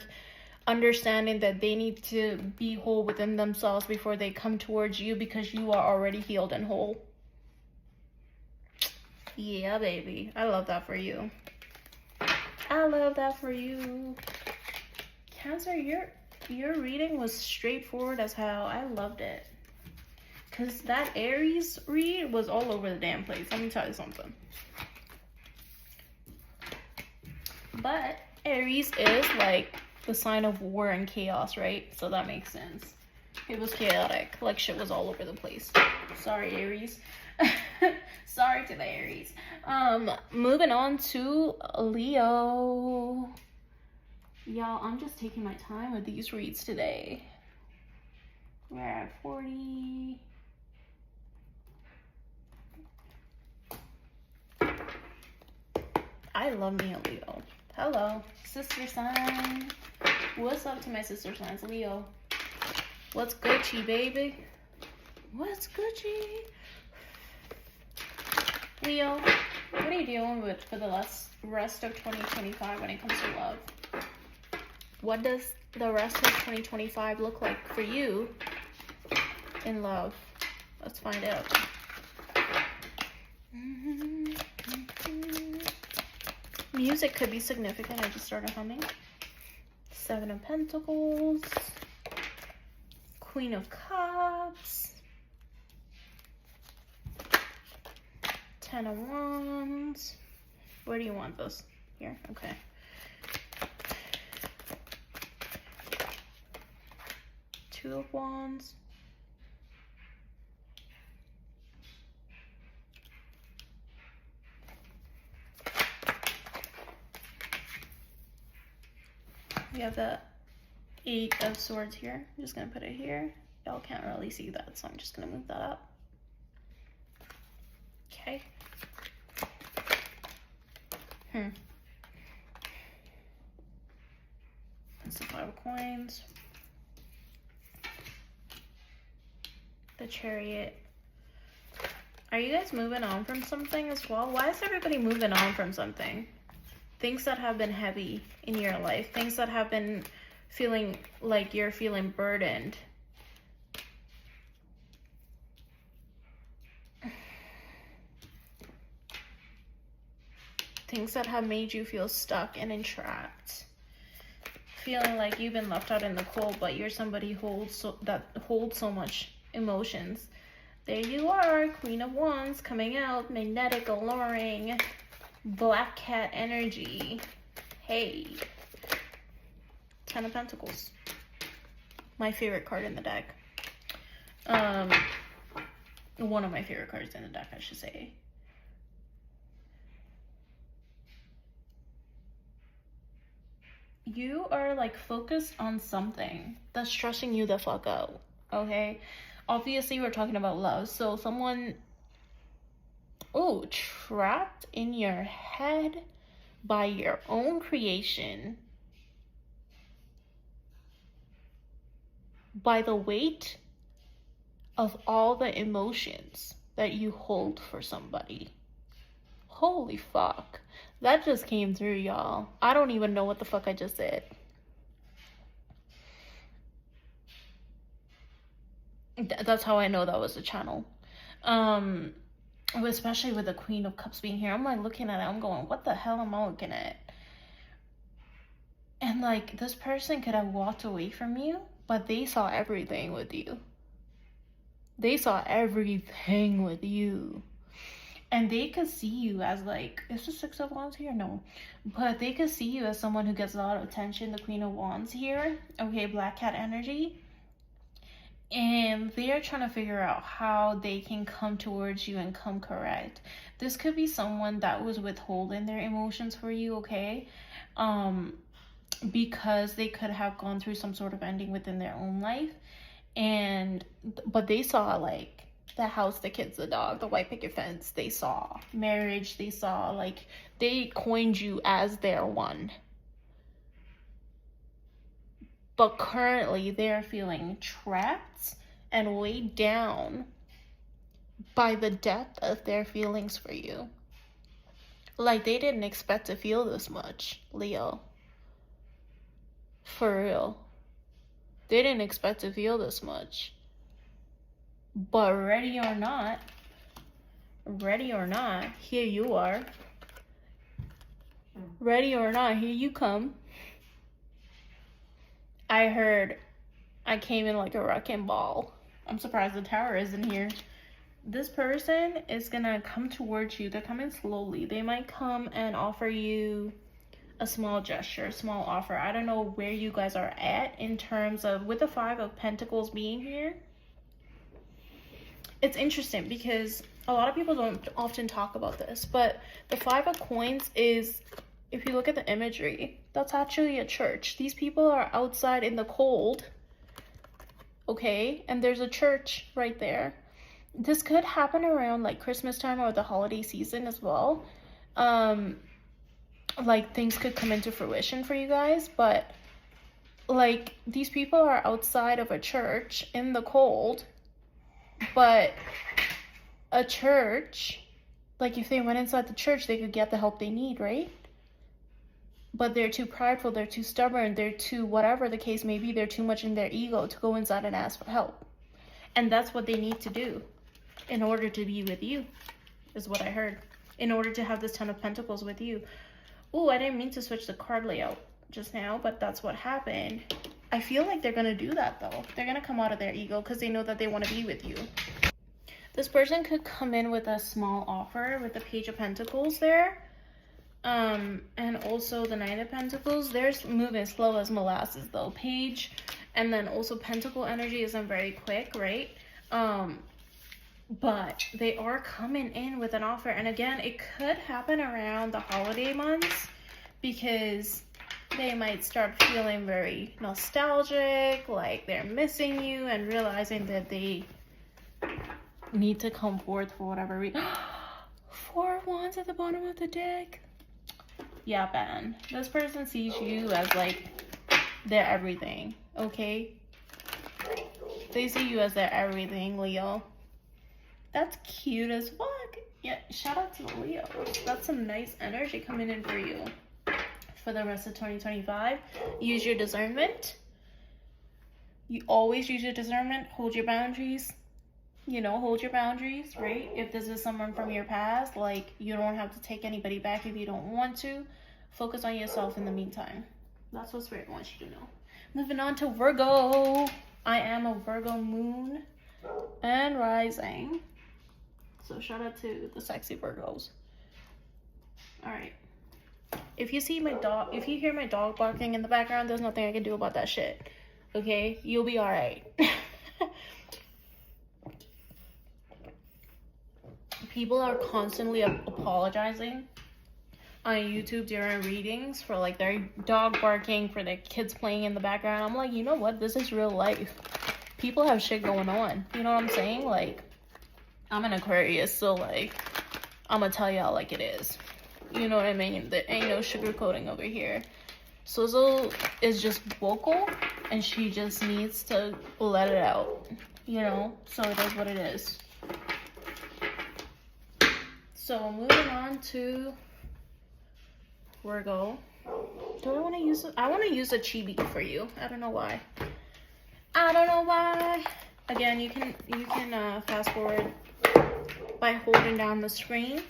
understanding that they need to be whole within themselves before they come towards you, because you are already healed and whole. Yeah, baby. I love that for you. I love that for you. Cancer, your reading was straightforward as hell. I loved it. Because that Aries read was all over the damn place. Let me tell you something. But Aries is like the sign of war and chaos, right? So that makes sense. It was chaotic. Like shit was all over the place. Sorry, Aries. Sorry to the Aries. Moving on to Leo. Y'all, I'm just taking my time with these reads today. We're at 40. I love me a Leo. Hello, sister sign. What's up to my sister signs? Leo. What's Gucci, baby? What's Gucci? Leo, what are you dealing with for the rest of 2025 when it comes to love? What does the rest of 2025 look like for you in love? Let's find out. Music could be significant. I just started humming. Seven of Pentacles. Queen of Cups. Ten of Wands. Where do you want this? Here? Okay. Two of Wands. We have the Eight of Swords here. I'm just going to put it here. Y'all can't really see that, so I'm just going to move that up. Okay. That's the Five of Coins. The Chariot. Are you guys moving on from something as well? Why is everybody moving on from something? Things that have been heavy in your life. Things that have been feeling like you're feeling burdened. Things that have made you feel stuck and entrapped. Feeling like you've been left out in the cold, but you're somebody that holds so much emotions. There you are, Queen of Wands coming out, magnetic, alluring, black cat energy. Hey. Ten of Pentacles. My favorite card in the deck. One of my favorite cards in the deck, I should say. You are like focused on something that's stressing you the fuck out, okay? Obviously, we're talking about love. So someone, trapped in your head by your own creation, by the weight of all the emotions that you hold for somebody. Holy fuck. That just came through, y'all. I don't even know what the fuck I just said. That's how I know that was a channel. Especially with the Queen of Cups being here. I'm like looking at it. I'm going, what the hell am I looking at? And like, this person could have walked away from you, but they saw everything with you. They saw everything with you. And they could see you as like, is the Six of Wands here? No. But they could see you as someone who gets a lot of attention. The Queen of Wands here. Okay, black cat energy. And they are trying to figure out how they can come towards you and come correct. This could be someone that was withholding their emotions for you, okay? Because they could have gone through some sort of ending within their own life. But they saw like the house, the kids, the dog, the white picket fence, they saw marriage, they saw, like, they coined you as their one. But currently they are feeling trapped and weighed down by the depth of their feelings for you. Like, they didn't expect to feel this much, Leo. For real. They didn't expect to feel this much. But ready or not, here you are. Ready or not, here you come. I came in like a wrecking ball. I'm surprised the tower isn't here. This person is gonna come towards you. They're coming slowly. They might come and offer you a small gesture, a small offer. I don't know where you guys are at in terms of, with the Five of Pentacles being here. It's interesting because a lot of people don't often talk about this, but the Five of Coins is, if you look at the imagery, that's actually a church. These people are outside in the cold, okay? And there's a church right there. This could happen around like Christmas time or the holiday season as well. Like, things could come into fruition for you guys, but like, these people are outside of a church in the cold, but a church, like, if they went inside the church, they could get the help they need, right? But they're too prideful, they're too stubborn, they're too, whatever the case may be, they're too much in their ego to go inside and ask for help. And that's what they need to do in order to be with you, is what I heard. In order to have this Ten of Pentacles with you. Oh, I didn't mean to switch the card layout just now, but that's what happened. I feel like they're going to do that, though. They're going to come out of their ego because they know that they want to be with you. This person could come in with a small offer with the Page of Pentacles there. And also the Knight of Pentacles. They're moving slow as molasses, though. Page, and then also Pentacle energy isn't very quick, right? But they are coming in with an offer. And again, it could happen around the holiday months because they might start feeling very nostalgic, like they're missing you, and realizing that they need to come forth for whatever reason. Four of Wands at the bottom of the deck. Yeah, man. This person sees you as like their everything, okay? They see you as their everything, Leo. That's cute as fuck. Yeah, shout out to the Leos. That's some nice energy coming in for you for the rest of 2025. Use your discernment. You always use your discernment. Hold your boundaries. You know, hold your boundaries, right? If this is someone from your past, like, you don't have to take anybody back if you don't want to. Focus on yourself in the meantime. That's what Spirit wants you to know. Moving on to Virgo. I am a Virgo moon and rising. So shout out to the sexy Virgos. All right. If you see my dog, if you hear my dog barking in the background, there's nothing I can do about that shit. Okay? You'll be all right. People are constantly apologizing on YouTube during readings for like their dog barking, for their kids playing in the background. I'm like, you know what? This is real life. People have shit going on. You know what I'm saying? Like, I'm an Aquarius, so like, I'm gonna tell y'all like it is. You know what I mean? There ain't no sugarcoating over here. Suzu is just vocal, and she just needs to let it out. You know? So it is what it is. So moving on to Virgo. Do I want to use it? I want to use a chibi for you. I don't know why. I don't know why. Again, you can fast forward by holding down the screen.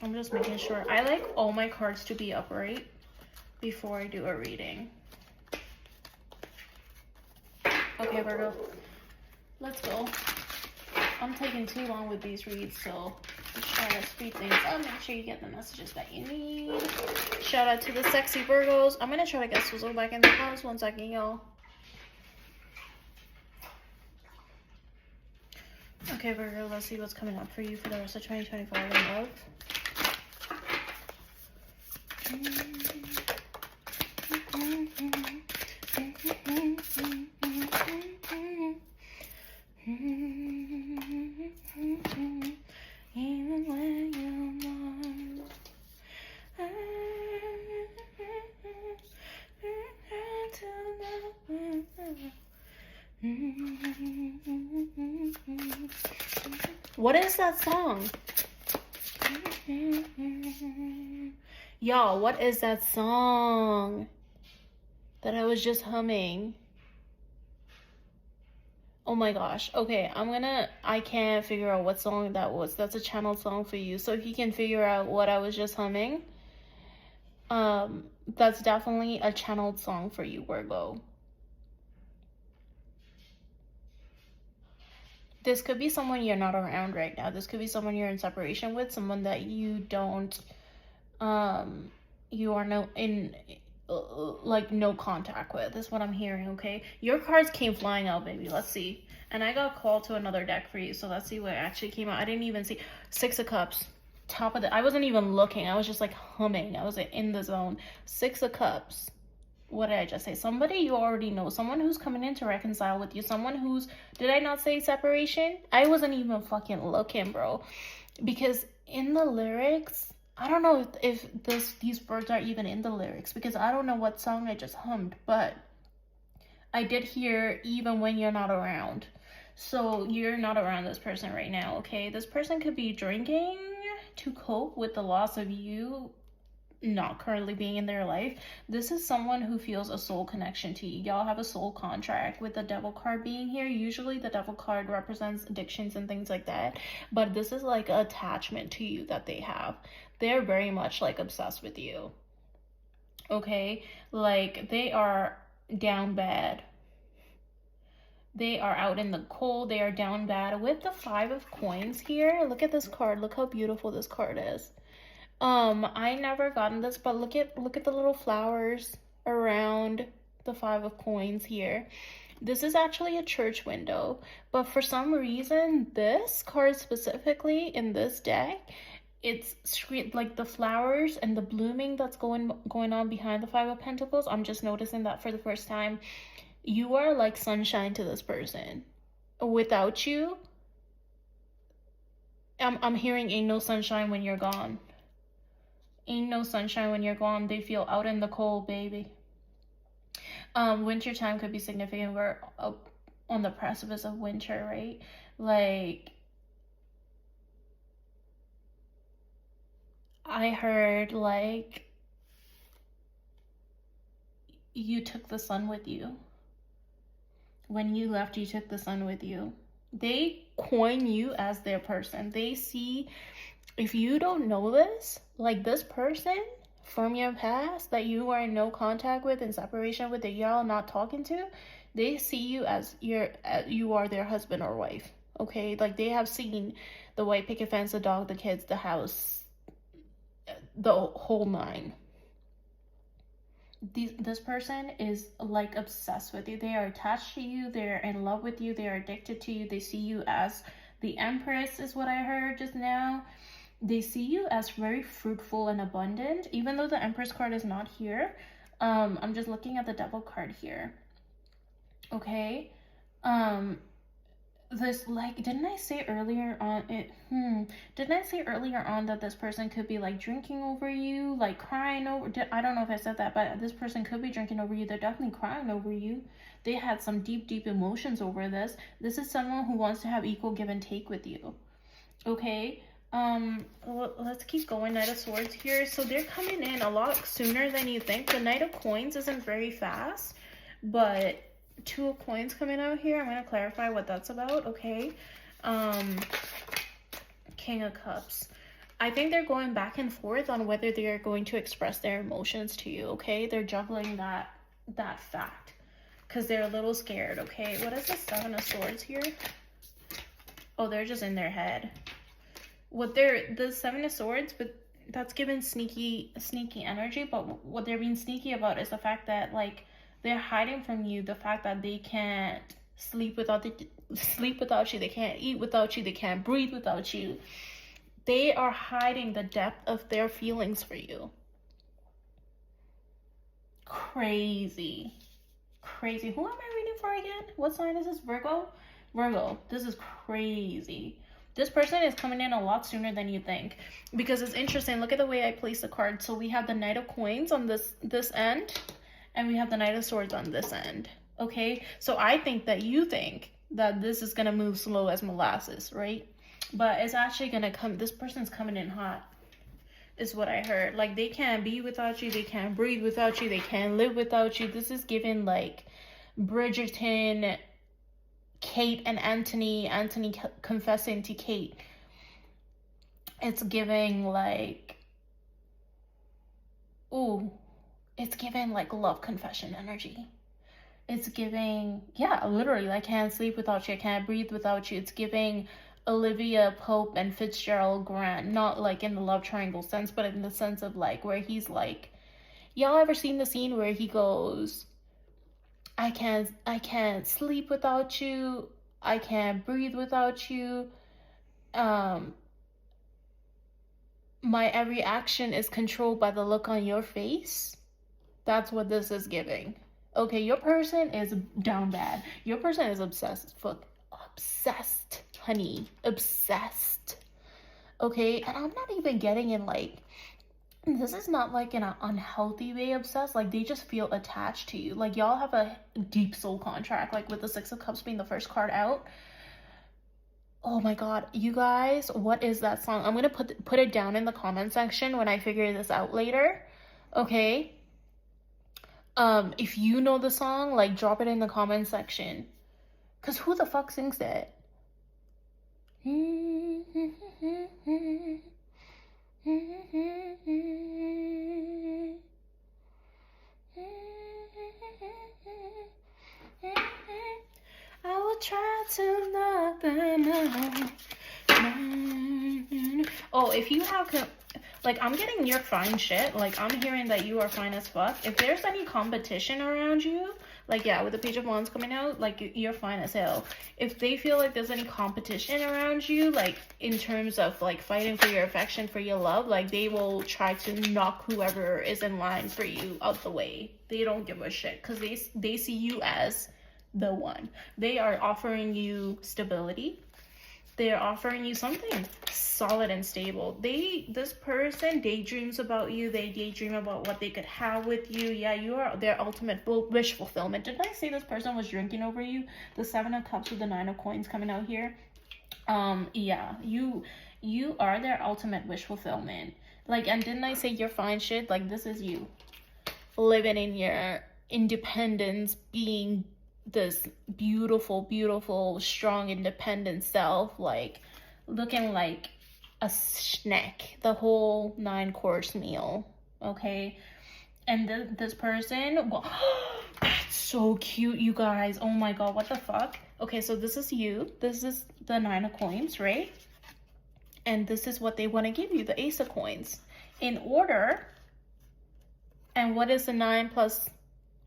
I'm just making sure. I like all my cards to be upright before I do a reading. Okay, Virgo. Let's go. I'm taking too long with these reads, so just trying to speed things up. Make sure you get the messages that you need. Shout out to the sexy Virgos. I'm going to try to get Suzu back in the house. 1 second, y'all. Okay, Virgo, let's see what's coming up for you for the rest of 2025 in love. What is that song? Y'all, what is that song that I was just humming? Oh my gosh. Okay, I can't figure out what song that was. That's a channel song for you. So if you can figure out what I was just humming, that's definitely a channeled song for you, Virgo. This could be someone you're not around right now. This could be someone you're in separation with, someone that you don't, you are no contact with. Is what I'm hearing, okay? Your cards came flying out, baby. Let's see. And I got called to another deck for you, so let's see what actually came out. I didn't even see. 6 of Cups. Top of I wasn't even looking. I was just like humming. I was in the zone. 6 of Cups. What did I just say? Somebody you already know. Someone who's coming in to reconcile with you. Someone who's... Did I not say separation? I wasn't even fucking looking, bro. Because in the lyrics... I don't know if these words are even in the lyrics. Because I don't know what song I just hummed. But I did hear even when you're not around. So you're not around this person right now, okay? This person could be drinking to cope with the loss of you not currently being in their life. This is someone who feels a soul connection to you. Y'all have a soul contract with the Devil card being here. Usually the Devil card represents addictions and things like that, but this is like an attachment to you that they have. They're very much like obsessed with you, okay? Like they are down bad. They are out in the cold. They are down bad. With the 5 of Coins here, look at this card. Look how beautiful this card is. I never gotten this, but look at the little flowers around the 5 of Coins here. This is actually a church window, but for some reason, this card specifically in this deck, it's like the flowers and the blooming that's going on behind the 5 of Pentacles. I'm just noticing that for the first time. You are like sunshine to this person. Without you, I'm hearing ain't no sunshine when you're gone. Ain't no sunshine when you're gone. They feel out in the cold, baby. Winter time could be significant. We're on the precipice of winter, right? Like, I heard like you took the sun with you. When you left, you took the sun with you. They coin you as their person. They see, if you don't know this, like this person from your past that you are in no contact with, in separation with, that y'all not talking to, they see you as you are their husband or wife, okay? Like they have seen the white picket fence, the dog, the kids, the house, the whole 9. This person is like obsessed with you. They are attached to you. They're in love with you. They are addicted to you. They see you as the Empress, is what I heard just now. They see you as very fruitful and abundant, even though the Empress card is not here. I'm just looking at the Devil card here. Okay. This, like, didn't I say earlier on didn't I say earlier on that this person could be like drinking over you, like crying over, I don't know if I said that, but this person could be drinking over you. They're definitely crying over you. They had some deep emotions over this. This is someone who wants to have equal give and take with you, okay? Let's keep going. Knight of Swords here. So they're coming in a lot sooner than you think. The Knight of Coins isn't very fast, but 2 of Coins coming out here. I'm going to clarify what that's about, okay? King of Cups. I think they're going back and forth on whether they're going to express their emotions to you, okay? They're juggling that fact because they're a little scared, okay? What is the 7 of Swords here? Oh, they're just in their head. The 7 of Swords, but that's given sneaky energy, but what they're being sneaky about is the fact that, like, they're hiding from you the fact that they can't sleep without you. They can't eat without you. They can't breathe without you. They are hiding the depth of their feelings for you. Crazy. Who am I reading for again? What sign is this? Virgo? Virgo. This is crazy. This person is coming in a lot sooner than you think, because it's interesting. Look at the way I place the card. So we have the Knight of Coins on this end, and we have the Knight of Swords on this end, Okay, so I think that you think that this is gonna move slow as molasses, right? But it's actually gonna come, this person's coming in hot, is what I heard. Like, they can't be without you, they can't breathe without you, they can't live without you. This is given like Bridgerton, Kate and Anthony confessing to Kate. It's giving like, ooh, it's giving like love confession energy. It's giving, yeah, literally, I can't sleep without you, I can't breathe without you. It's giving Olivia Pope and Fitzgerald Grant, not like in the love triangle sense, but in the sense of like where he's like, y'all ever seen the scene where he goes, I can't sleep without you, I can't breathe without you, my every action is controlled by the look on your face? That's what this is giving. Okay, your person is down bad. Your person is obsessed. Fuck. Obsessed, honey. Obsessed. Okay, and I'm not even getting in like, this is not like in an unhealthy way obsessed. Like, they just feel attached to you. Like, y'all have a deep soul contract. Like, with the Six of Cups being the first card out. Oh my god, you guys, what is that song? I'm gonna put it down in the comment section when I figure this out later. Okay? If you know the song, like, drop it in the comment section. Cause who the fuck sings that? I will try to love them. Oh, if you have, like, I'm getting you're fine shit. Like, I'm hearing that you are fine as fuck. If there's any competition around you, like, yeah, with the Page of Wands coming out, like, you're fine as hell. If they feel like there's any competition around you, like, in terms of, like, fighting for your affection, for your love, like, they will try to knock whoever is in line for you out the way. They don't give a shit, because they see you as the one. They are offering you stability. They're offering you something solid and stable. This person daydreams about you. They daydream about what they could have with you. Yeah, you are their ultimate wish fulfillment. Didn't I say this person was drinking over you? The Seven of Cups with the Nine of Coins coming out here. Yeah, you are their ultimate wish fulfillment. Like, and didn't I say you're fine shit? Like, this is you living in your independence, being this beautiful, strong, independent self, like, looking like a snack, the whole 9-course meal. Okay, and this person, well, that's so cute, you guys. Oh my god, what the fuck? Okay, so this is you, this is the 9 of Coins, right? And this is what they want to give you, the Ace of Coins, in order. And what is the 9 plus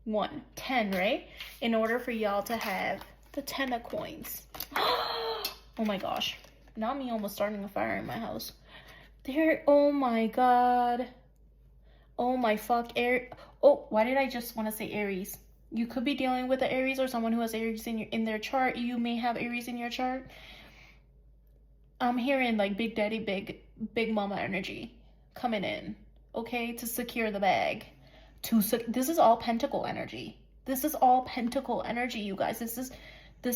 1? 10, right? In order for y'all to have the 10 of Coins. Oh my gosh, not me almost starting a fire in my house. There, oh my god, oh my fuck, oh, why did I just want to say Aries? You could be dealing with an Aries or someone who has Aries in their chart. You may have Aries in your chart. I'm hearing like Big Daddy, big mama energy coming in, okay, to secure the bag. This is all pentacle energy. This is all pentacle energy, you guys. This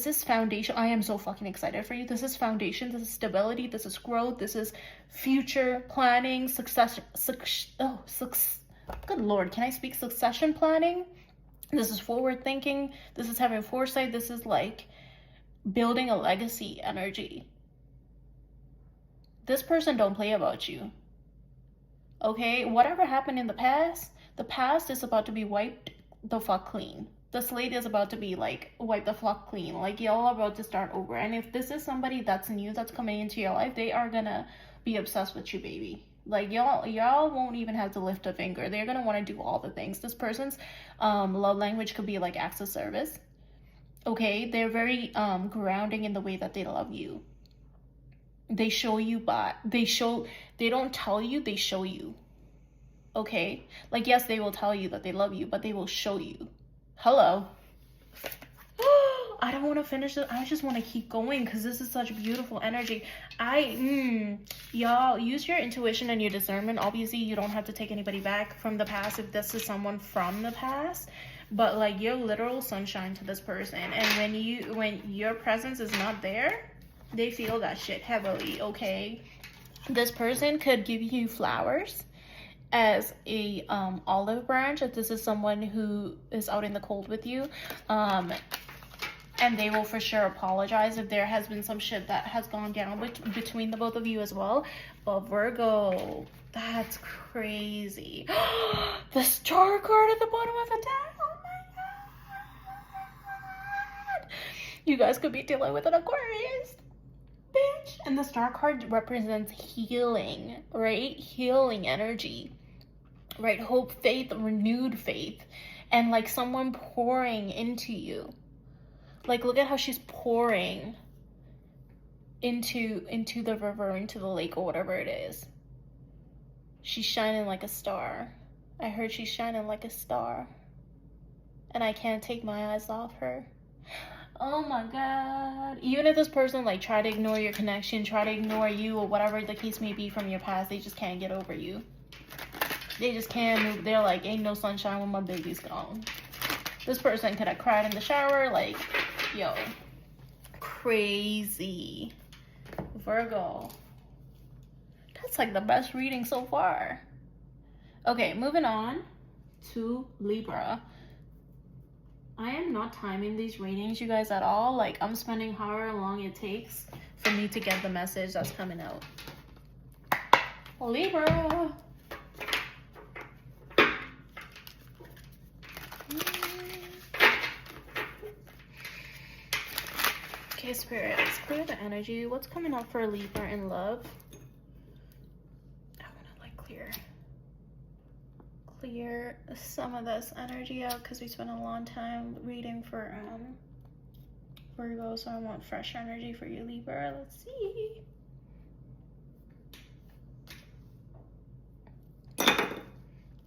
is foundation. I am so fucking excited for you. This is foundation. This is stability. This is growth. This is future planning, success. Good Lord, can I speak? Succession planning. This is forward thinking. This is having foresight. This is like building a legacy energy. This person don't play about you. Okay, whatever happened in the past is about to be wiped the fuck clean. The slate is about to be like wiped the fuck clean. Like, y'all are about to start over. And if this is somebody that's new, that's coming into your life, they are gonna be obsessed with you, baby. Like, y'all won't even have to lift a finger. They're gonna want to do all the things. This person's love language could be like acts of service. Okay, they're very grounding in the way that they love you. They show you, but they don't tell you, they show you. Okay, like, yes, they will tell you that they love you, but they will show you. Hello. I don't want to finish it. I just want to keep going because this is such beautiful energy. Y'all use your intuition and your discernment. Obviously, you don't have to take anybody back from the past if this is someone from the past. but like you're literal sunshine to this person. And when your presence is not there, they feel that shit heavily, okay? This person could give you flowers as a olive branch if this is someone who is out in the cold with you, and they will for sure apologize if there has been some shit that has gone down between the both of you as well. But Virgo, that's crazy. The star card at the bottom of the deck. Oh my god, you guys could be dealing with an Aquarius, bitch. And the star card represents healing, right? Healing energy, right? Hope, faith, renewed faith, and like someone pouring into you. Like, look at how she's pouring into the river, into the lake, or whatever it is. She's shining like a star. I heard she's shining like a star, and I can't take my eyes off her. Oh my god. Even if this person like try to ignore your connection, try to ignore you, or whatever the case may be from your past, they just can't get over you. They just can't move. They're like, ain't no sunshine when my baby's gone. This person could have cried in the shower, like, yo, crazy. Virgo, that's like the best reading so far. Okay, moving on to Libra. I am not timing these readings, you guys, at all. Like, I'm spending however long it takes for me to get the message that's coming out. Libra. Okay, Spirit, let's clear the energy. What's coming up for Libra in love? I want to like clear some of this energy out because we spent a long time reading for Virgo, so I want fresh energy for you, Libra. Let's see.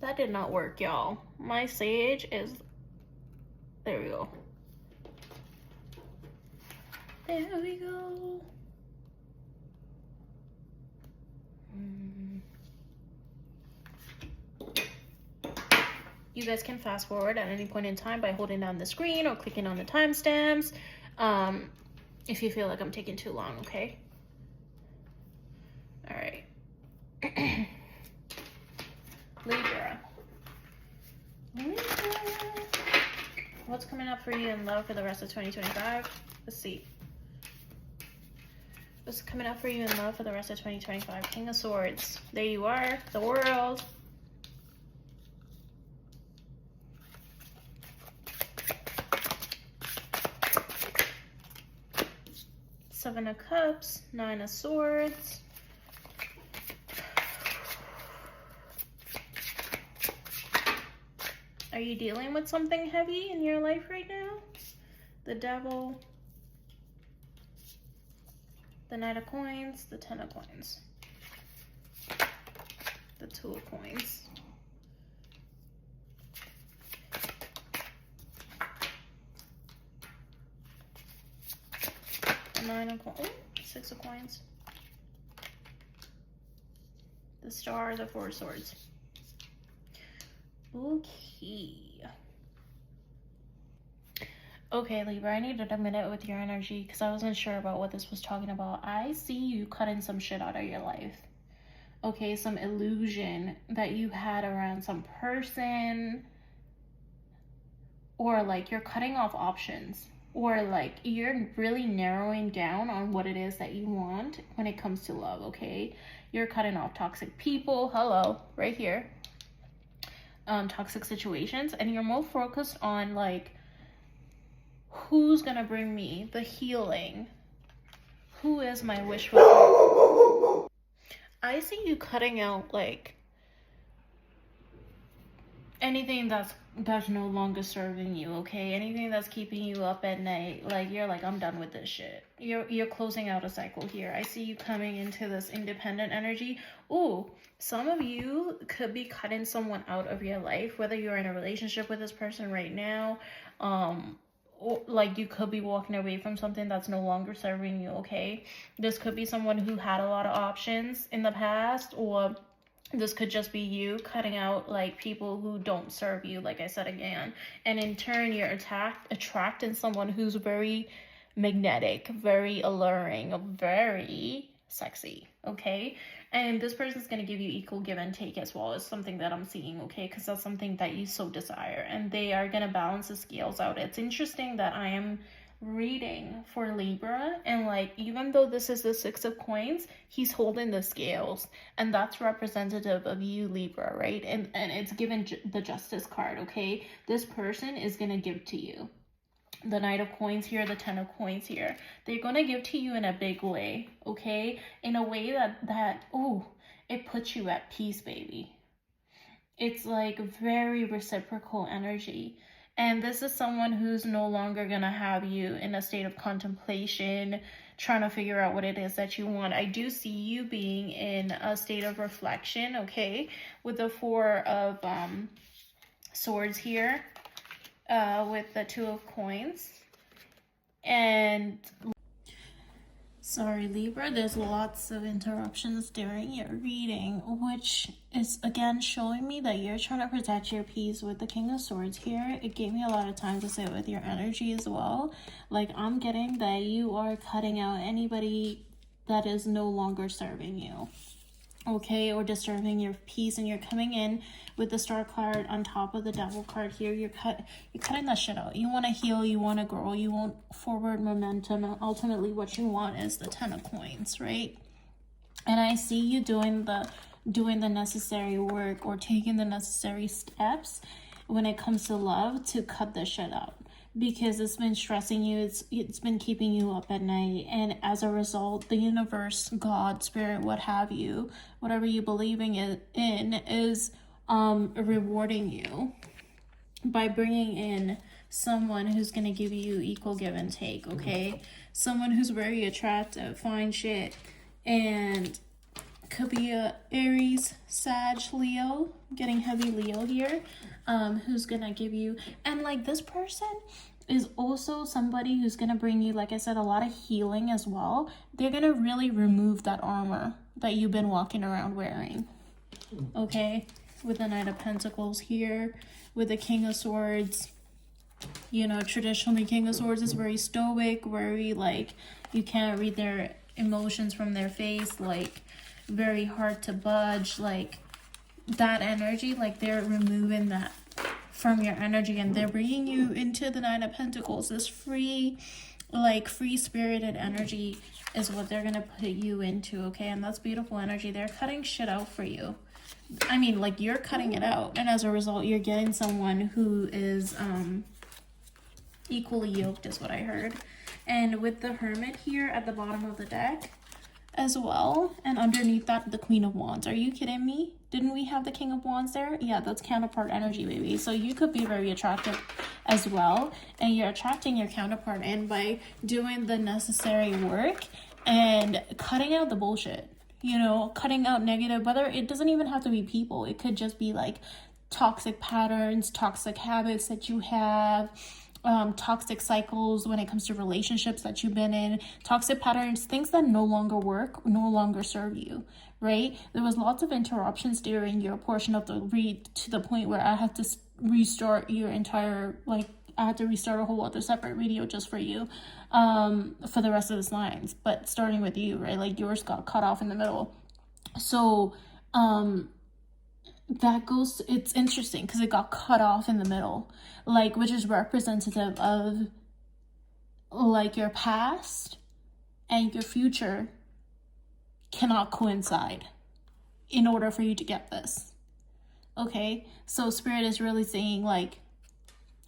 That did not work, y'all. My sage is, there we go. There we go. You guys can fast forward at any point in time by holding down the screen or clicking on the timestamps if you feel like I'm taking too long, okay? All right. Libra. What's coming up for you in love for the rest of 2025? Let's see. What's coming up for you in love for the rest of 2025? King of Swords. There you are. The World. Seven of Cups. Nine of Swords. Are you dealing with something heavy in your life right now? The Devil. The Knight of Coins, the Ten of Coins, the Two of Coins, the Nine of Coins, Six of Coins, the Star, the Four of Swords. Okay, Libra, I needed a minute with your energy because I wasn't sure about what this was talking about. I see you cutting some shit out of your life. Okay, some illusion that you had around some person, or like you're cutting off options, or like you're really narrowing down on what it is that you want when it comes to love, okay? You're cutting off toxic people, hello, right here. Toxic situations, and you're more focused on like, who's gonna bring me the healing? Who is my wish fulfillment? I see you cutting out like anything that's no longer serving you, okay? Anything that's keeping you up at night. Like, you're like, I'm done with this shit. You're closing out a cycle here. I see you coming into this independent energy. Ooh, some of you could be cutting someone out of your life, whether you're in a relationship with this person right now, or like you could be walking away from something that's no longer serving you, okay? This could be someone who had a lot of options in the past, or This could just be you cutting out like people who don't serve you, like I said again. And in turn, you're attracting someone who's very magnetic, very alluring, very sexy, okay? And this person's going to give you equal give and take as well, is something that I'm seeing, okay? Because that's something that you so desire. And they are going to balance the scales out. It's interesting that I am reading for Libra, and like, even though this is the 6 of coins, he's holding the scales, and that's representative of you, Libra, right? And it's given the Justice card, okay? This person is gonna give to you the Knight of Coins here, the 10 of Coins here. They're gonna give to you in a big way, okay? In a way that oh, it puts you at peace, baby. It's like very reciprocal energy. And this is someone who's no longer going to have you in a state of contemplation, trying to figure out what it is that you want. I do see you being in a state of reflection, okay, with the 4 of Swords here, with the 2 of Coins. And sorry, Libra, there's lots of interruptions during your reading, which is again showing me that you're trying to protect your peace with the King of Swords here. It gave me a lot of time to sit with your energy as well. Like, I'm getting that you are cutting out anybody that is no longer serving you, okay, or disturbing your peace, and you're coming in with the Star card on top of the Devil card here. You're cutting that shit out. You want to heal, you want to grow, you want forward momentum, and ultimately what you want is the 10 of Coins, right? And I see you doing the necessary work, or taking the necessary steps when it comes to love, to cut this shit out, because it's been stressing you, it's been keeping you up at night. And as a result, the universe, God, spirit, what have you, whatever you believing in is rewarding you by bringing in someone who's going to give you equal give and take, okay? Someone who's very attractive, fine shit, and could be a Aries, Sag, Leo, getting heavy Leo here, who's gonna give you, and like, this person is also somebody who's gonna bring you, like I said, a lot of healing as well. They're gonna really remove that armor that you've been walking around wearing, okay? With the Knight of Pentacles here, with the King of Swords. You know, traditionally King of Swords is very stoic, very like, you can't read their emotions from their face, like very hard to budge, like that energy, like they're removing that from your energy, and they're bringing you into the Nine of Pentacles. This free, like free spirited energy is what they're gonna put you into, okay? And that's beautiful energy. They're cutting shit out for you. I mean, like, you're cutting it out, and as a result, you're getting someone who is equally yoked, is what I heard. And with the Hermit here at the bottom of the deck as well, and underneath that, the Queen of Wands. Are you kidding me? Didn't we have the King of Wands there? Yeah, that's counterpart energy, baby. So you could be very attractive as well, and you're attracting your counterpart in by doing the necessary work and cutting out the bullshit. You know, cutting out negative, whether it doesn't even have to be people. It could just be like toxic patterns, toxic habits that you have, toxic cycles when it comes to relationships that you've been in, toxic patterns, things that no longer work, no longer serve you, right? There was lots of interruptions during your portion of the read, to the point where I had to restart your entire, like, I had to restart a whole other separate video just for you, for the rest of the signs, but starting with you, right? Like, yours got cut off in the middle. So, that goes, it's interesting because it got cut off in the middle, like, which is representative of, like, your past and your future cannot coincide in order for you to get this, okay? So Spirit is really saying, like,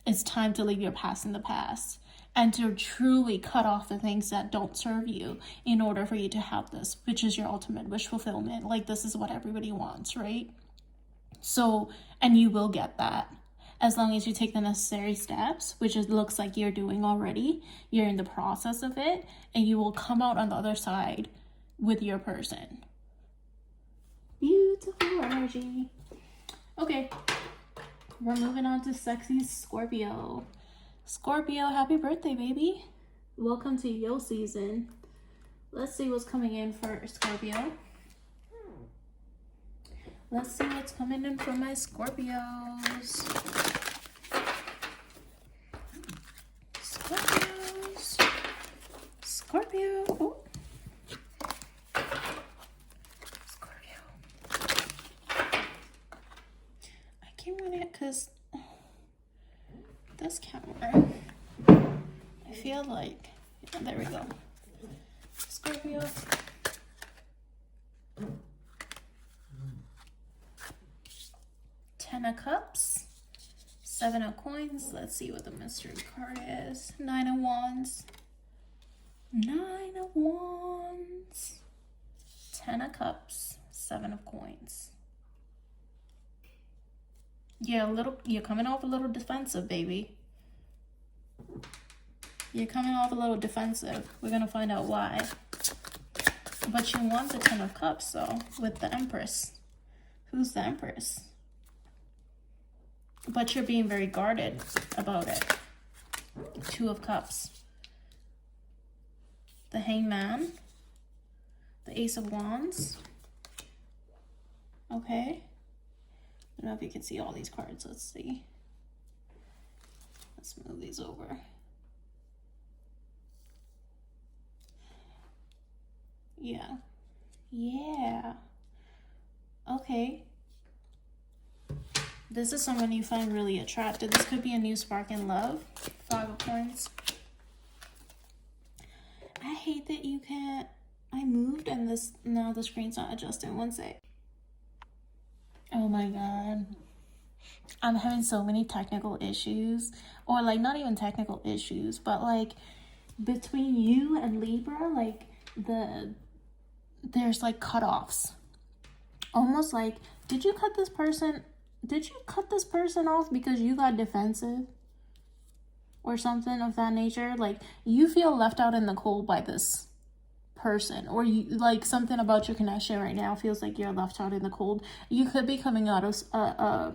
it's time to leave your past in the past and to truly cut off the things that don't serve you in order for you to have this, which is your ultimate wish fulfillment. Like, this is what everybody wants, right? So, and you will get that as long as you take the necessary steps, which it looks like you're doing already. You're in the process of it, and you will come out on the other side with your person. Beautiful energy. Okay, we're moving on to sexy Scorpio. Scorpio, happy birthday, baby. Welcome to your season. Let's see what's coming in for Scorpio. Let's see what's coming in for my Scorpios. Scorpios. Scorpio. Oh. Scorpio. I can't run it because this camera. I feel like, yeah, there we go. Scorpio. Ten of Cups, Seven of Coins. Let's see what the mystery card is. Nine of Wands, Nine of Wands, Ten of Cups, Seven of Coins. Yeah, you're coming off a little defensive, baby. You're coming off a little defensive. We're gonna find out why. But you want the Ten of Cups, though, with the Empress. Who's the Empress? But you're being very guarded about it. Two of Cups. The Hangman. The Ace of Wands. Okay. I don't know if you can see all these cards. Let's see. Let's move these over. Yeah. Yeah. Okay. This is someone you find really attractive. This could be a new spark in love. Five of Coins. I hate that you can't. I moved and now the screen's not adjusting. One sec. Oh my god. I'm having so many technical issues. Or like not even technical issues, but like between you and Libra, like there's like cutoffs. Almost like, did you cut this person off because you got defensive? Or something of that nature? Like, you feel left out in the cold by this person. Or you like something about your connection right now feels like you're left out in the cold. You could be coming out of a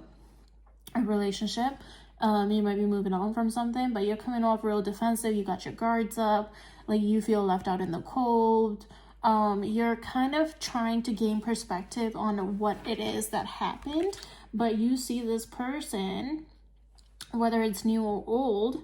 relationship. You might be moving on from something, but you're coming off real defensive. You got your guards up. Like, you feel left out in the cold. You're kind of trying to gain perspective on what it is that happened, but you see this person, whether it's new or old,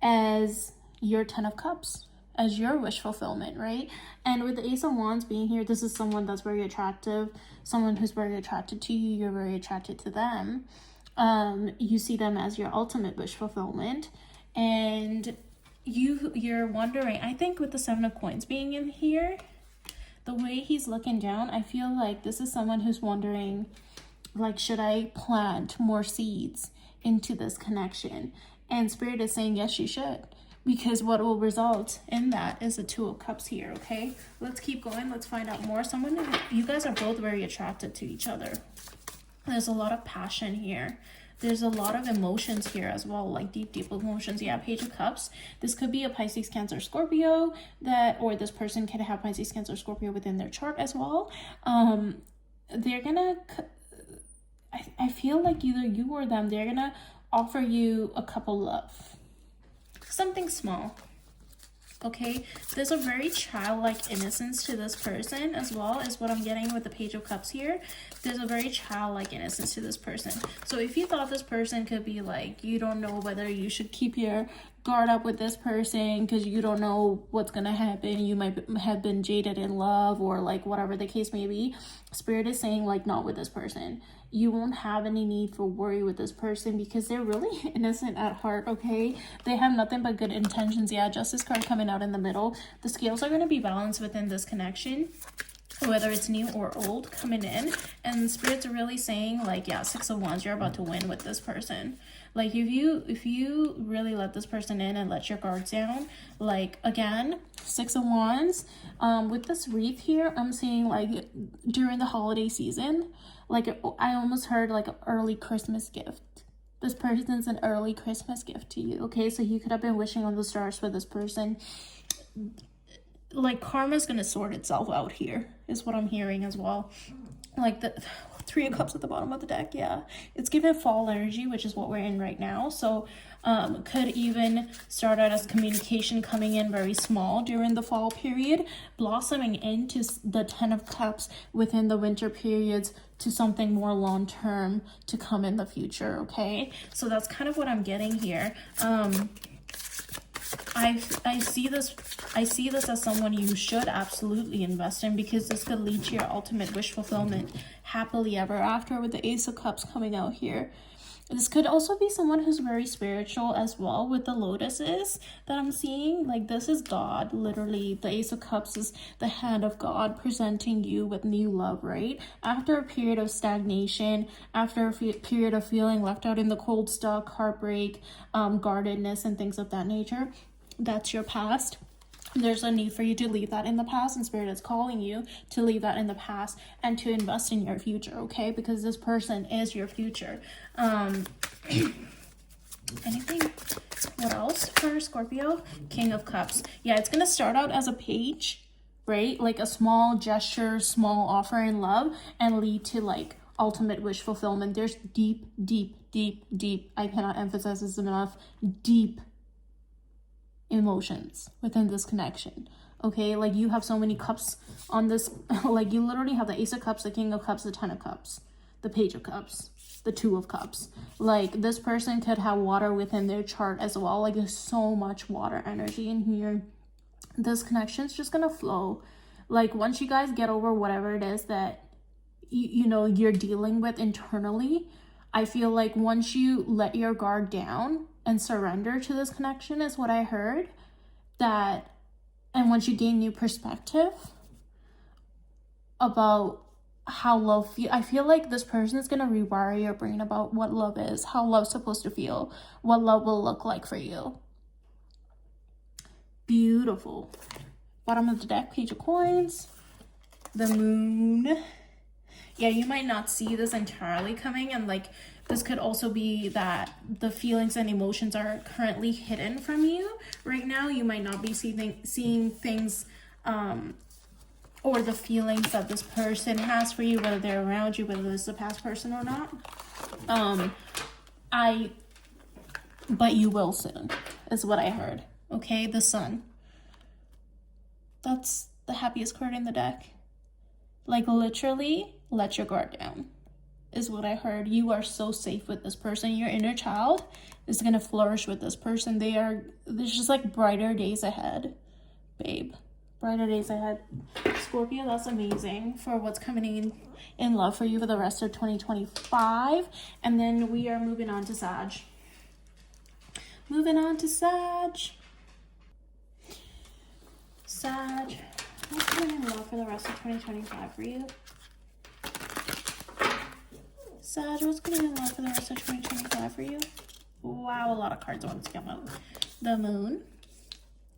as your Ten of Cups, as your wish fulfillment, right? And with the Ace of Wands being here, this is someone that's very attractive, someone who's very attracted to you, you're very attracted to them. You see them as your ultimate wish fulfillment, and you're wondering, I think with the Seven of Coins being in here, the way he's looking down, I feel like this is someone who's wondering, like, should I plant more seeds into this connection? And Spirit is saying, yes, you should. Because what will result in that is the Two of Cups here, okay? Let's keep going. Let's find out more. You guys are both very attracted to each other. There's a lot of passion here. There's a lot of emotions here as well, like deep emotions. Yeah, Page of Cups. This could be a Pisces, Cancer, Scorpio, or this person could have Pisces, Cancer, Scorpio within their chart as well. They're gonna, I feel like either you or them, they're gonna offer you a cup of love. Something small. Okay, there's a very childlike innocence to this person as well, is what I'm getting with the Page of Cups here. There's a very childlike innocence to this person. So if you thought this person could be like, you don't know whether you should keep your guard up with this person because you don't know what's gonna happen, you might have been jaded in love, or like whatever the case may be, Spirit is saying, like, not with this person. You won't have any need for worry with this person because they're really innocent at heart, okay? They have nothing but good intentions. Yeah, Justice card coming out in the middle. The scales are going to be balanced within this connection, whether it's new or old coming in. And Spirit's really saying, like, yeah, Six of Wands, you're about to win with this person. Like, if you really let this person in and let your guards down, like, again, Six of Wands, with this wreath here, I'm seeing, like, during the holiday season, like, I almost heard, like, an early Christmas gift. This person's an early Christmas gift to you, okay? So you could have been wishing on the stars for this person. Like, karma's gonna sort itself out here, is what I'm hearing as well. Like, the Three of Cups at the bottom of the deck, yeah. It's given fall energy, which is what we're in right now. So Could even start out as communication coming in very small during the fall period, blossoming into the 10 of Cups within the winter periods to something more long-term to come in the future, okay? So that's kind of what I'm getting here. I see this as someone you should absolutely invest in, because this could lead to your ultimate wish fulfillment, happily ever after, with the Ace of Cups coming out here. This could also be someone who's very spiritual as well, with the lotuses that I'm seeing. Like, this is God, literally. The Ace of Cups is the hand of God presenting you with new love, right? After a period of stagnation, after a period of feeling left out in the cold, stuck, heartbreak, guardedness, and things of that nature, that's your past. There's a need for you to leave that in the past, and Spirit is calling you to leave that in the past and to invest in your future, okay? Because this person is your future. Anything? What else for Scorpio? King of Cups. Yeah, it's gonna start out as a page, right? Like a small gesture, small offer in love, and lead to like ultimate wish fulfillment. There's deep, I cannot emphasize this enough, deep emotions within this connection, okay? Like, you have so many cups on this. Like, you literally have the Ace of Cups, the King of Cups, the 10 of Cups, the Page of Cups, the 2 of Cups. Like, this person could have water within their chart as well. Like, there's so much water energy in here. This connection's just gonna flow. Like, once you guys get over whatever it is that you know you're dealing with internally, I feel like once you let your guard down and surrender to this connection, is what I heard, that, and once you gain new perspective about how love I feel like this person is going to rewire your brain about what love is, how love's supposed to feel, what love will look like for you. Beautiful. Bottom of the deck, Page of Coins, the Moon. Yeah, you might not see this entirely coming, and like, this could also be that the feelings and emotions are currently hidden from you right now. You might not be seeing things, or the feelings that this person has for you, whether they're around you, whether it's a past person or not. But you will soon, is what I heard. Okay, the Sun. That's the happiest card in the deck. Like, literally, let your guard down, is what I heard. You are so safe with this person. Your inner child is going to flourish with this person. There's just like brighter days ahead, babe. Brighter days ahead. Scorpio, that's amazing for what's coming in love for you for the rest of 2025. And then we are moving on to Sag. Moving on to Sag. Sag, what's coming in love for the rest of 2025 for you? Sag, what's coming in love for the rest of 2025 for you? Wow, a lot of cards want to come out. The Moon.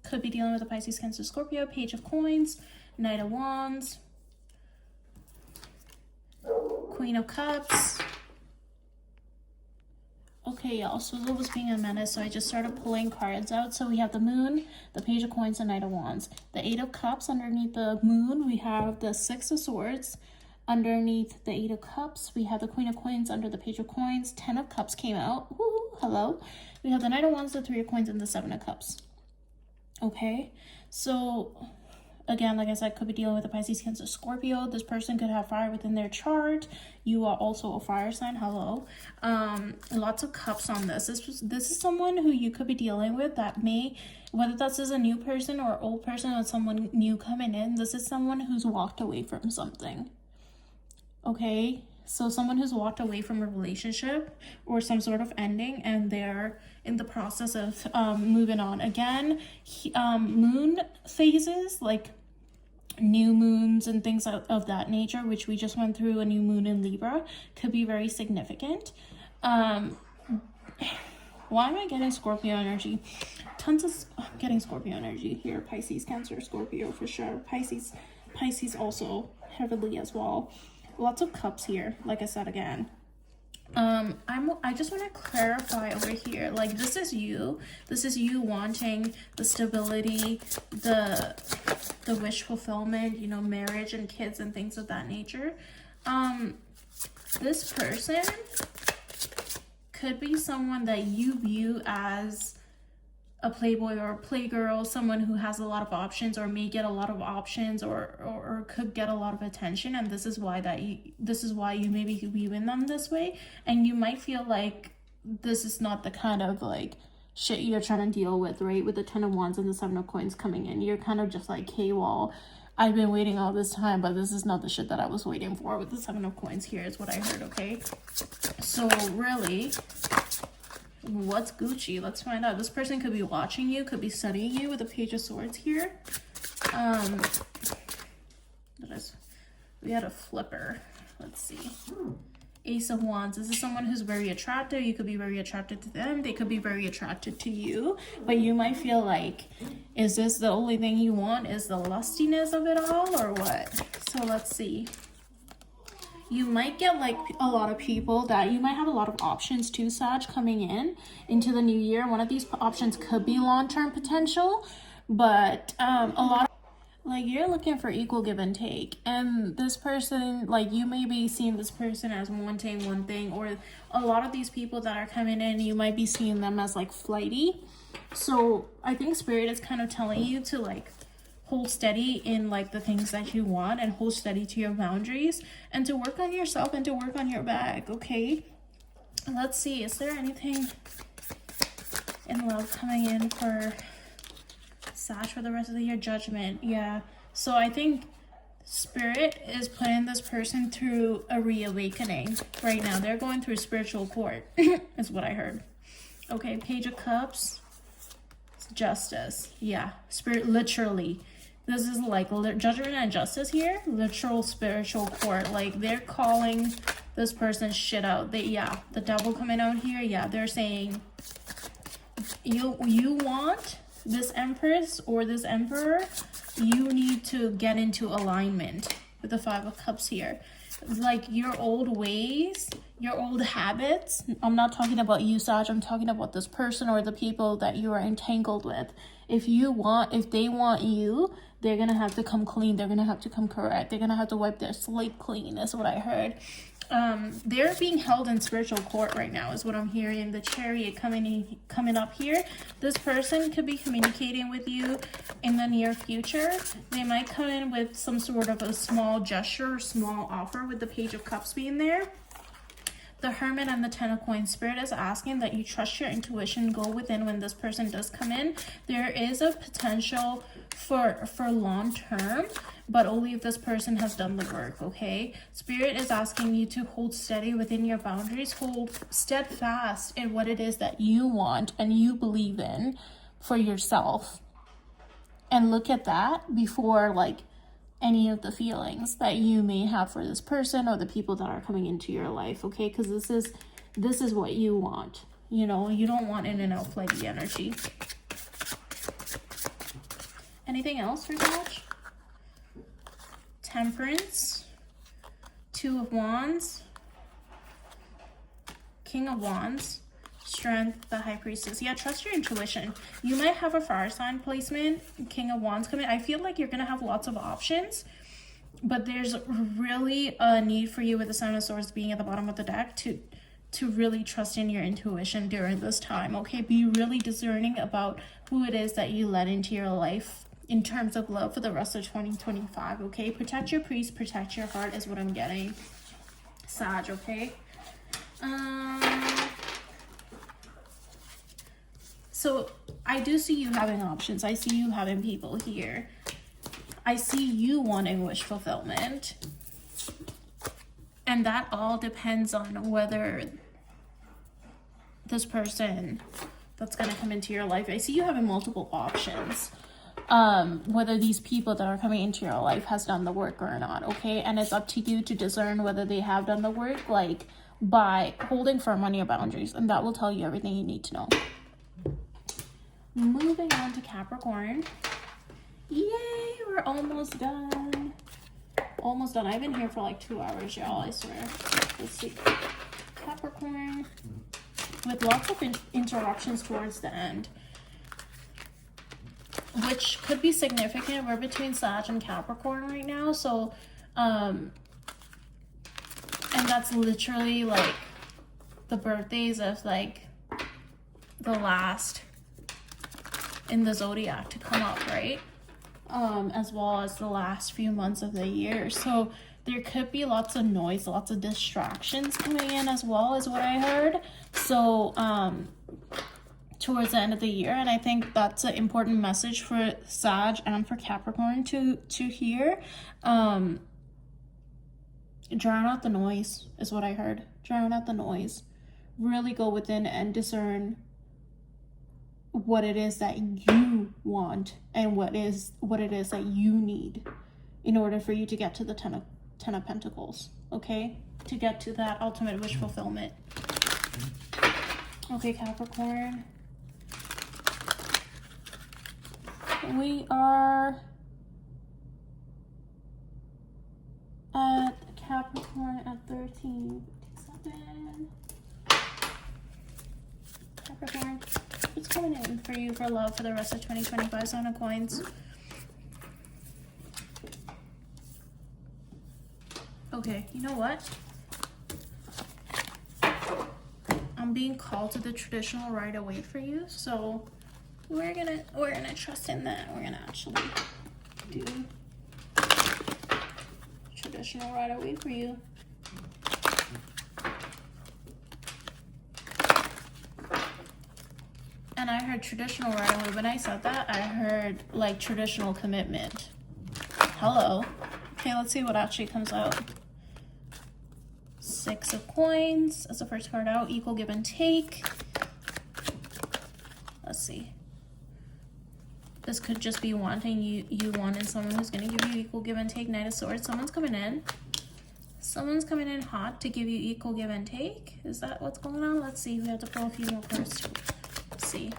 Could be dealing with a Pisces, Cancer, Scorpio. Page of Coins. Knight of Wands. Queen of Cups. Okay, y'all, so it was being a menace, so I just started pulling cards out. So we have the Moon, the Page of Coins, and Knight of Wands. The 8 of Cups. Underneath the Moon, we have the 6 of Swords. Underneath the 8 of Cups, we have the Queen of Coins. Under the Page of Coins, 10 of Cups came out. Woo, hello. We have the Knight of Wands, the 3 of Coins, and the 7 of Cups. Okay, so again, like I said, could be dealing with a Pisces, Cancer, Scorpio. This person could have fire within their chart. You are also a fire sign. Hello. Lots of cups on this. This is someone who you could be dealing with that may, whether that's as a new person or old person or someone new coming in, this is someone who's walked away from something. Okay, so someone who's walked away from a relationship or some sort of ending, and they're in the process of moving on. Again, moon phases, like new moons and things of that nature, which we just went through, a new moon in Libra, could be very significant. Why am I getting Scorpio energy? I'm getting Scorpio energy here. Pisces, Cancer, Scorpio for sure. Pisces also heavily as well. Lots of cups here, like I said again. I just want to clarify over here, like, this is you wanting the stability, the wish fulfillment, you know, marriage and kids and things of that nature. This person could be someone that you view as a playboy or a playgirl, someone who has a lot of options or may get a lot of options or could get a lot of attention, and this is why you may be viewing them this way. And you might feel like this is not the kind of like shit you're trying to deal with, right? With the 10 of Wands and the 7 of Coins coming in, you're kind of just like, hey, well, I've been waiting all this time, but this is not the shit that I was waiting for. With the 7 of Coins here is what I heard, okay? So really, what's Gucci? Let's find out. This person could be watching you, could be studying you with the Page of Swords here. We had a flipper. Let's see. Ace of Wands. This is someone who's very attractive. You could be very attracted to them. They could be very attracted to you. But you might feel like, is this the only thing you want? Is the lustiness of it all or what? So let's see. You might get like a lot of people that you might have a lot of options too, Sag, coming into the new year. One of these options could be long-term potential, but a lot of, like, you're looking for equal give and take, and this person, like, you may be seeing this person as wanting one thing, or a lot of these people that are coming in, you might be seeing them as like flighty. So I think Spirit is kind of telling you to like hold steady in like the things that you want, and hold steady to your boundaries, and to work on yourself and to work on your bag, okay? Let's see, is there anything in love coming in for Sag for the rest of the year? Judgment. Yeah, so I think Spirit is putting this person through a reawakening right now. They're going through spiritual court is what I heard. Okay, Page of Cups, Justice. Yeah, Spirit, literally, this is like judgment and justice here. Literal spiritual court. Like, they're calling this person's shit out. Yeah, the Devil coming out here. Yeah, they're saying you want this Empress or this Emperor, you need to get into alignment with the 5 of Cups here. Like, your old ways, your old habits. I'm not talking about you, Sag. I'm talking about this person or the people that you are entangled with. If they want you, they're gonna have to come clean. They're gonna have to come correct. They're gonna have to wipe their slate clean. That's what I heard. They're being held in spiritual court right now is what I'm hearing. The Chariot coming up here. This person could be communicating with you in the near future. They might come in with some sort of a small gesture, small offer, with the Page of Cups being there. The Hermit and the 10 of Coins. Spirit is asking that you trust your intuition, go within when this person does come in. There is a potential for long term, but only if this person has done the work, okay? Spirit is asking you to hold steady within your boundaries, hold steadfast in what it is that you want and you believe in for yourself. And look at that before like any of the feelings that you may have for this person or the people that are coming into your life, okay? Because this is what you want. You know, you don't want in and out flighty energy. Anything else for Sag? Temperance, 2 of Wands, King of Wands, Strength, the High Priestess. Yeah, trust your intuition. You might have a fire sign placement, King of Wands coming. I feel like you're gonna have lots of options, but there's really a need for you with the 7 of Swords being at the bottom of the deck to really trust in your intuition during this time, okay? Be really discerning about who it is that you let into your life in terms of love for the rest of 2025, okay? Protect your peace, protect your heart is what I'm getting, Sag, okay? So I do see you having options. I see you having people here. I see you wanting wish fulfillment. And that all depends on whether this person that's going to come into your life, I see you having multiple options. Whether these people that are coming into your life has done the work or not, okay? And it's up to you to discern whether they have done the work, like by holding firm on your boundaries, and that will tell you everything you need to know. Moving on to Capricorn. Yay, we're almost done. Almost done. I've been here for like 2 hours, y'all, I swear. Let's see. Capricorn with lots of interruptions towards the end, which could be significant. We're between Sag and Capricorn right now, so and that's literally like the birthdays of like the last in the zodiac to come up, right? As well as the last few months of the year. So there could be lots of noise, lots of distractions coming in as well, is what I heard. So towards the end of the year, and I think that's an important message for Sag and for Capricorn to hear. Drown out the noise is what I heard. Drown out the noise. Really go within and discern what it is that you want and what it is that you need in order for you to get to the Ten of Pentacles, okay? To get to that ultimate wish fulfillment. Okay, Capricorn. We are at Capricorn at 13:57. Capricorn, what's coming in for you for love for the rest of 2025, Sign of Coins? Okay, you know what? I'm being called to the traditional right away for you, so we're gonna trust in that. We're gonna actually do traditional right away for you. And I heard traditional right away. When I said that, I heard like traditional commitment. Hello. Okay, let's see what actually comes out. Six of Coins as the first card out. Equal give and take. Let's see. This could just be wanting you wanting someone who's going to give you equal give and take. Knight of Swords. Someone's coming in. Someone's coming in hot to give you equal give and take. Is that what's going on? Let's see. We have to pull a few more cards. Let's see.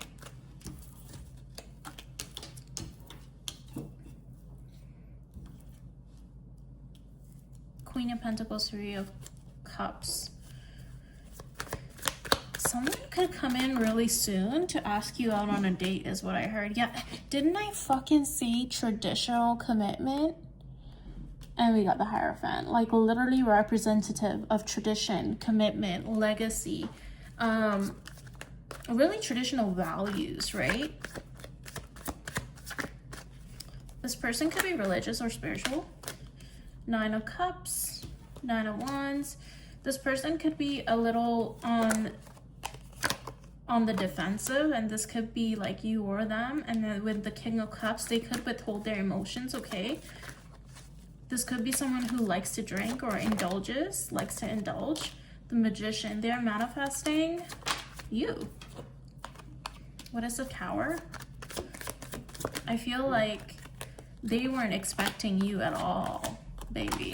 Queen of Pentacles, Three of Cups. Someone could come in really soon to ask you out on a date is what I heard. Yeah, didn't I fucking say traditional commitment? And we got the Hierophant. Like literally representative of tradition, commitment, legacy, really traditional values, right? This person could be religious or spiritual. Nine of Cups, Nine of Wands. This person could be a little on the defensive, and this could be like you or them. And then with the King of Cups, they could withhold their emotions, okay? This could be someone who likes to drink or likes to indulge. The Magician, they're manifesting you. What is the Tower? I feel like they weren't expecting you at all, baby.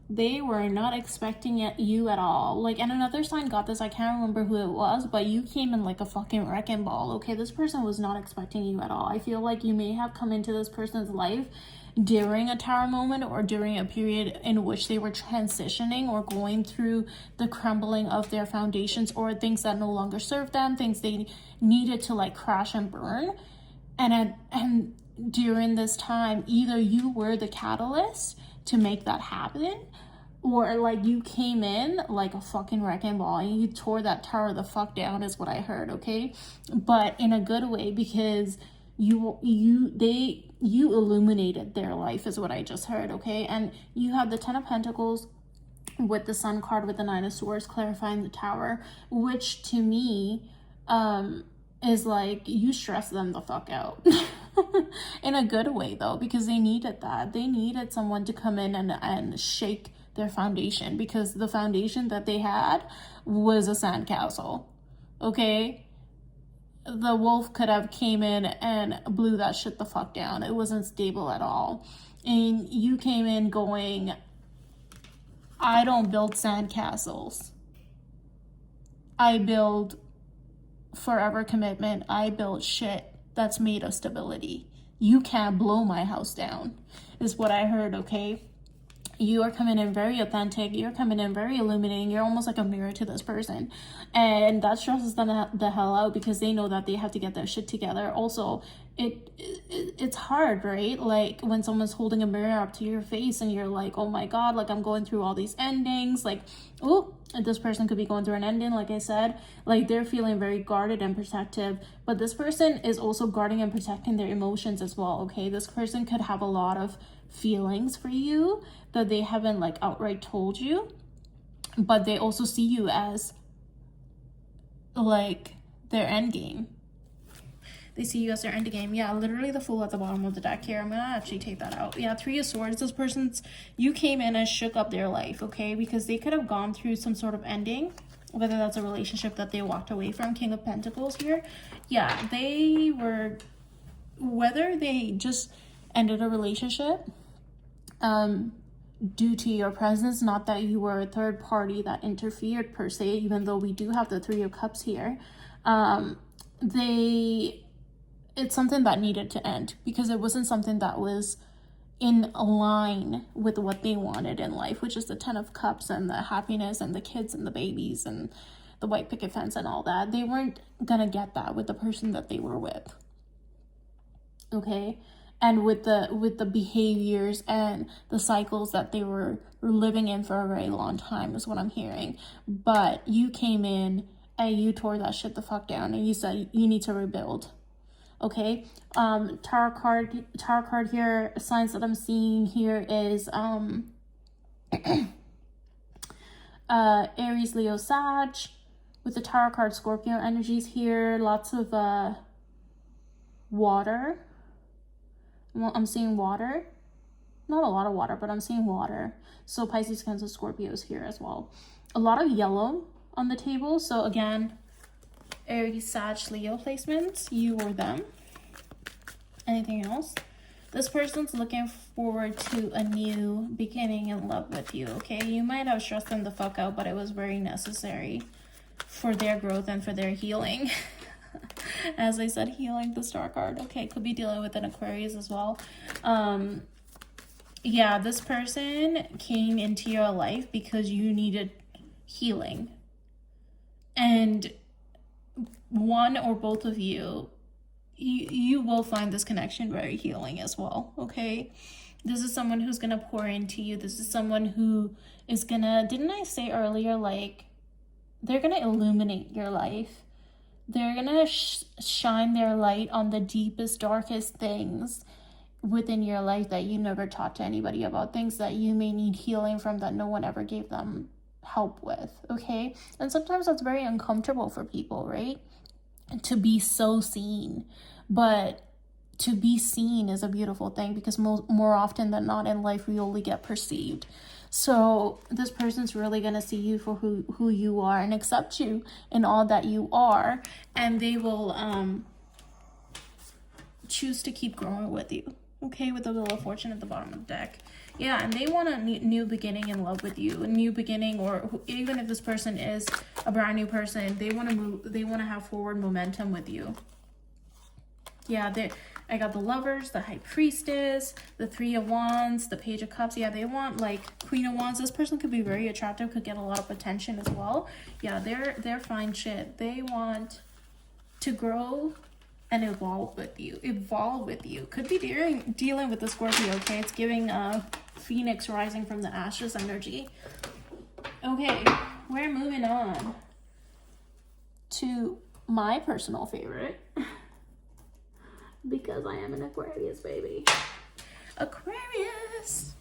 They were not expecting you at all. Like, and another sign got this. I can't remember who it was, but you came in like a fucking wrecking ball, okay? This person was not expecting you at all. I feel like you may have come into this person's life during a Tower moment or during a period in which they were transitioning or going through the crumbling of their foundations or things that no longer serve them, things they needed to like crash and burn. And during this time, either you were the catalyst to make that happen, or like you came in like a fucking wrecking ball and you tore that tower the fuck down is what I heard, okay? But in a good way, because you illuminated their life is what I just heard, okay? And you have the Ten of Pentacles with the Sun card with the Nine of Swords clarifying the Tower, which to me is like you stress them the fuck out. In a good way though, because they needed that. They needed someone to come in and shake their foundation, because the foundation that they had was a sandcastle, okay? The wolf could have came in and blew that shit the fuck down. It wasn't stable at all. And you came in going, I don't build sandcastles. I build forever commitment. I build shit that's made of stability. You can't blow my house down, is what I heard, okay? You are coming in very authentic. You're coming in very illuminating. You're almost like a mirror to this person. And that stresses them the hell out, because they know that they have to get their shit together. Also, it's hard, right? Like when someone's holding a mirror up to your face and you're like, oh my God, like I'm going through all these endings. Like, oh, This person could be going through an ending, like I said. Like, they're feeling very guarded and protective, but this person is also guarding and protecting their emotions as well, okay? This person could have a lot of feelings for you that they haven't like outright told you, but they also see you as like their end game. They see you as their end game. Yeah, literally the Fool at the bottom of the deck here. I'm gonna actually take that out. Yeah, Three of Swords. This person's, you came in and shook up their life, okay? Because they could have gone through some sort of ending, whether that's a relationship that they walked away from. King of Pentacles here. Yeah, they were, whether they just ended a relationship due to your presence, not that you were a third party that interfered per se, even though we do have the Three of Cups here. It's something that needed to end because it wasn't something that was in line with what they wanted in life, which is the Ten of Cups and the happiness and the kids and the babies and the white picket fence and all that. They weren't gonna get that with the person that they were with, okay? And with the behaviors and the cycles that they were living in for a very long time is what I'm hearing. But you came in and you tore that shit the fuck down and you said you need to rebuild. Okay, tarot card here, signs that I'm seeing here is Aries, Leo, Sag. With the tarot card, Scorpio energies here, lots of water. Well, I'm seeing water, not a lot of water, but I'm seeing water. So Pisces, Cancer, Scorpios here as well. A lot of yellow on the table. So again, Aries, Sag, Leo placements, you or them. Anything else? This person's looking forward to a new beginning in love with you, okay? You might have stressed them the fuck out, but it was very necessary for their growth and for their healing. As I said, healing, the Star card. Okay, could be dealing with an Aquarius as well. Yeah, this person came into your life because you needed healing. And one or both of you will find this connection very healing as well, okay? This is someone who's gonna pour into you. This is someone who is gonna, didn't I say earlier, like, they're gonna illuminate your life. They're gonna shine their light on the deepest, darkest things within your life that you never talked to anybody about, things that you may need healing from that no one ever gave them help with, okay? And sometimes that's very uncomfortable for people, right? To be so seen, but to be seen is a beautiful thing because more often than not in life we only get perceived. So this person's really gonna see you for who you are and accept you in all that you are, and they will choose to keep growing with you, okay? With the Wheel of Fortune at the bottom of the deck. Yeah, and they want a new beginning in love with you, a new beginning, or even if this person is a brand new person, they want to move, they want to have forward momentum with you. Yeah, I got the Lovers, the High Priestess, the Three of Wands, the Page of Cups. Yeah, they want like Queen of Wands. This person could be very attractive, could get a lot of attention as well. Yeah, they're fine shit. They want to grow and evolve with you. Could be dealing with the Scorpio, okay? It's giving Phoenix rising from the ashes energy. Okay, we're moving on to my personal favorite because I am an Aquarius, baby. Aquarius.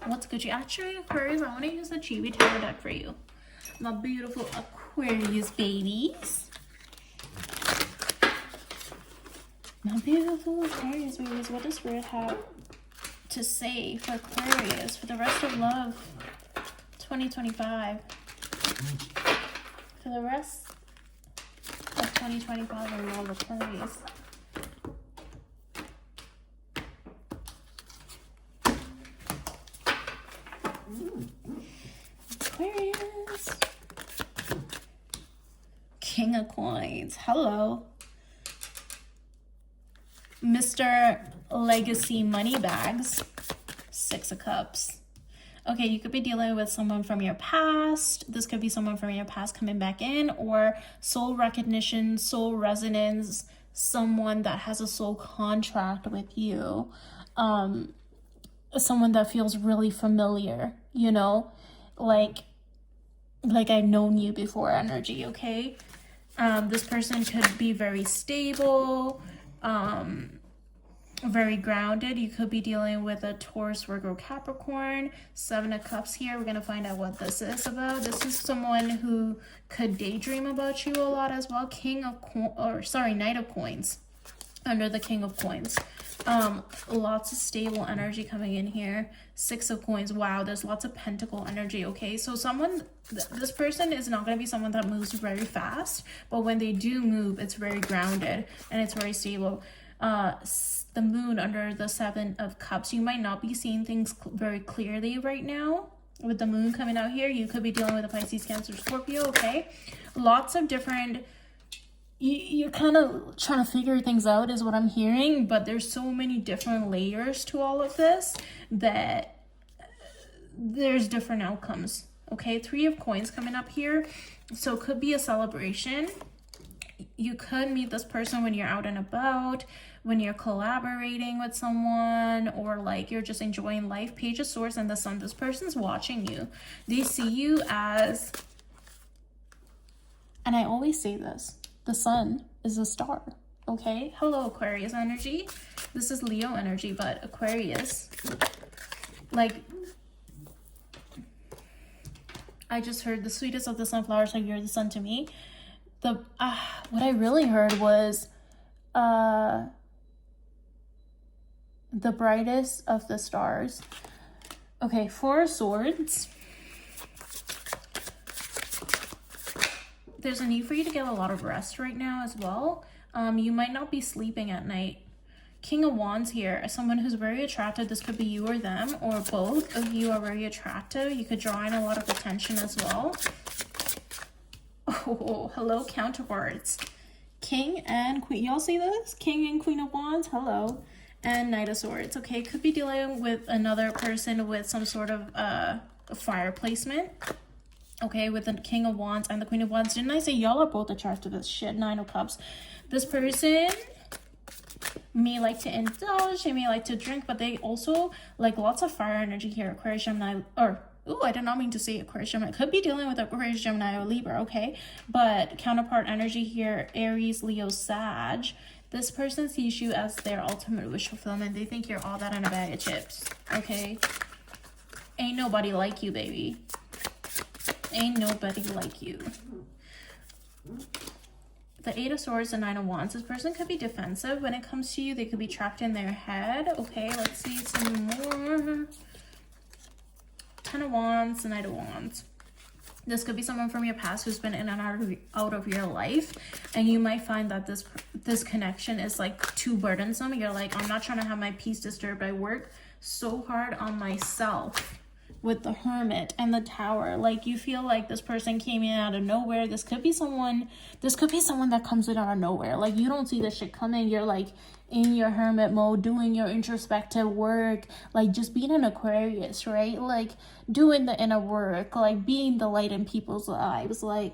What's Gucci? Actually, Aquarius, I want to use the Chibi Tarot deck for you. My beautiful Aquarius babies. My beautiful Aquarius babies. What does Spirit have to say for Aquarius for the rest of love 2025? For the rest of 2025 in love, Aquarius. Aquarius. King of Coins. Hello. Mr. Legacy Moneybags. Six of Cups. Okay, you could be dealing with someone from your past. This could be someone from your past coming back in, or soul recognition, soul resonance, someone that has a soul contract with you. Someone that feels really familiar, you know? Like, like I've known you before energy, okay? This person could be very stable, very grounded. You could be dealing with a Taurus, Virgo, Capricorn. 7 of Cups here. We're going to find out what this is about. This is someone who could daydream about you a lot as well. Knight of Coins under the King of Coins. Lots of stable energy coming in here. 6 of Coins. Wow, there's lots of pentacle energy, okay? So this person is not going to be someone that moves very fast, but when they do move, it's very grounded and it's very stable. The moon under the 7 of Cups. You might not be seeing things very clearly right now. With the moon coming out here, you could be dealing with a Pisces, Cancer, Scorpio, okay? Lots of different... You're kind of trying to figure things out is what I'm hearing, but there's so many different layers to all of this that there's different outcomes, okay? 3 of Coins coming up here. So it could be a celebration. You could meet this person when you're out and about, when you're collaborating with someone, or like you're just enjoying life. Page of Swords and the Sun. This person's watching you. They see you as, and I always say this, the sun is a star, okay? Hello, Aquarius energy. This is Leo energy, but Aquarius, like, I just heard the sweetest of the sunflowers, like you're the sun to me. What I really heard was the brightest of the stars. Okay, 4 of Swords. There's a need for you to get a lot of rest right now as well. You might not be sleeping at night. King of Wands here, someone who's very attractive. This could be you or them, or both of you are very attractive. You could draw in a lot of attention as well. Oh, hello, counterparts. King and Queen. Y'all see this? King and Queen of Wands. Hello. And Knight of Swords. Okay, could be dealing with another person with some sort of fire placement. Okay, with the King of Wands and the Queen of Wands. Didn't I say y'all are both attracted to this shit? 9 of Cups. This person may like to indulge. They may like to drink, but they also like lots of fire energy here. Aquarius, Gemini, or... Ooh, I did not mean to say Aquarius, Gemini. Could be dealing with Aquarius, Gemini, or Libra, okay? But counterpart energy here, Aries, Leo, Sag. This person sees you as their ultimate wish fulfillment. They think you're all that in a bag of chips, okay? Ain't nobody like you, baby. Ain't nobody like you. The 8 of Swords, the 9 of Wands. This person could be defensive. When it comes to you, they could be trapped in their head. Okay, let's see some more. 10 of Wands, the Knight of Wands. This could be someone from your past who's been in and out of your life, and you might find that this connection is like too burdensome. You're like, I'm not trying to have my peace disturbed. I work so hard on myself with the Hermit and the Tower. Like, you feel like this person came in out of nowhere. This could be someone that comes in out of nowhere. Like, you don't see this shit coming. You're like in your hermit mode, doing your introspective work, like just being an Aquarius, right? Like doing the inner work, like being the light in people's lives, like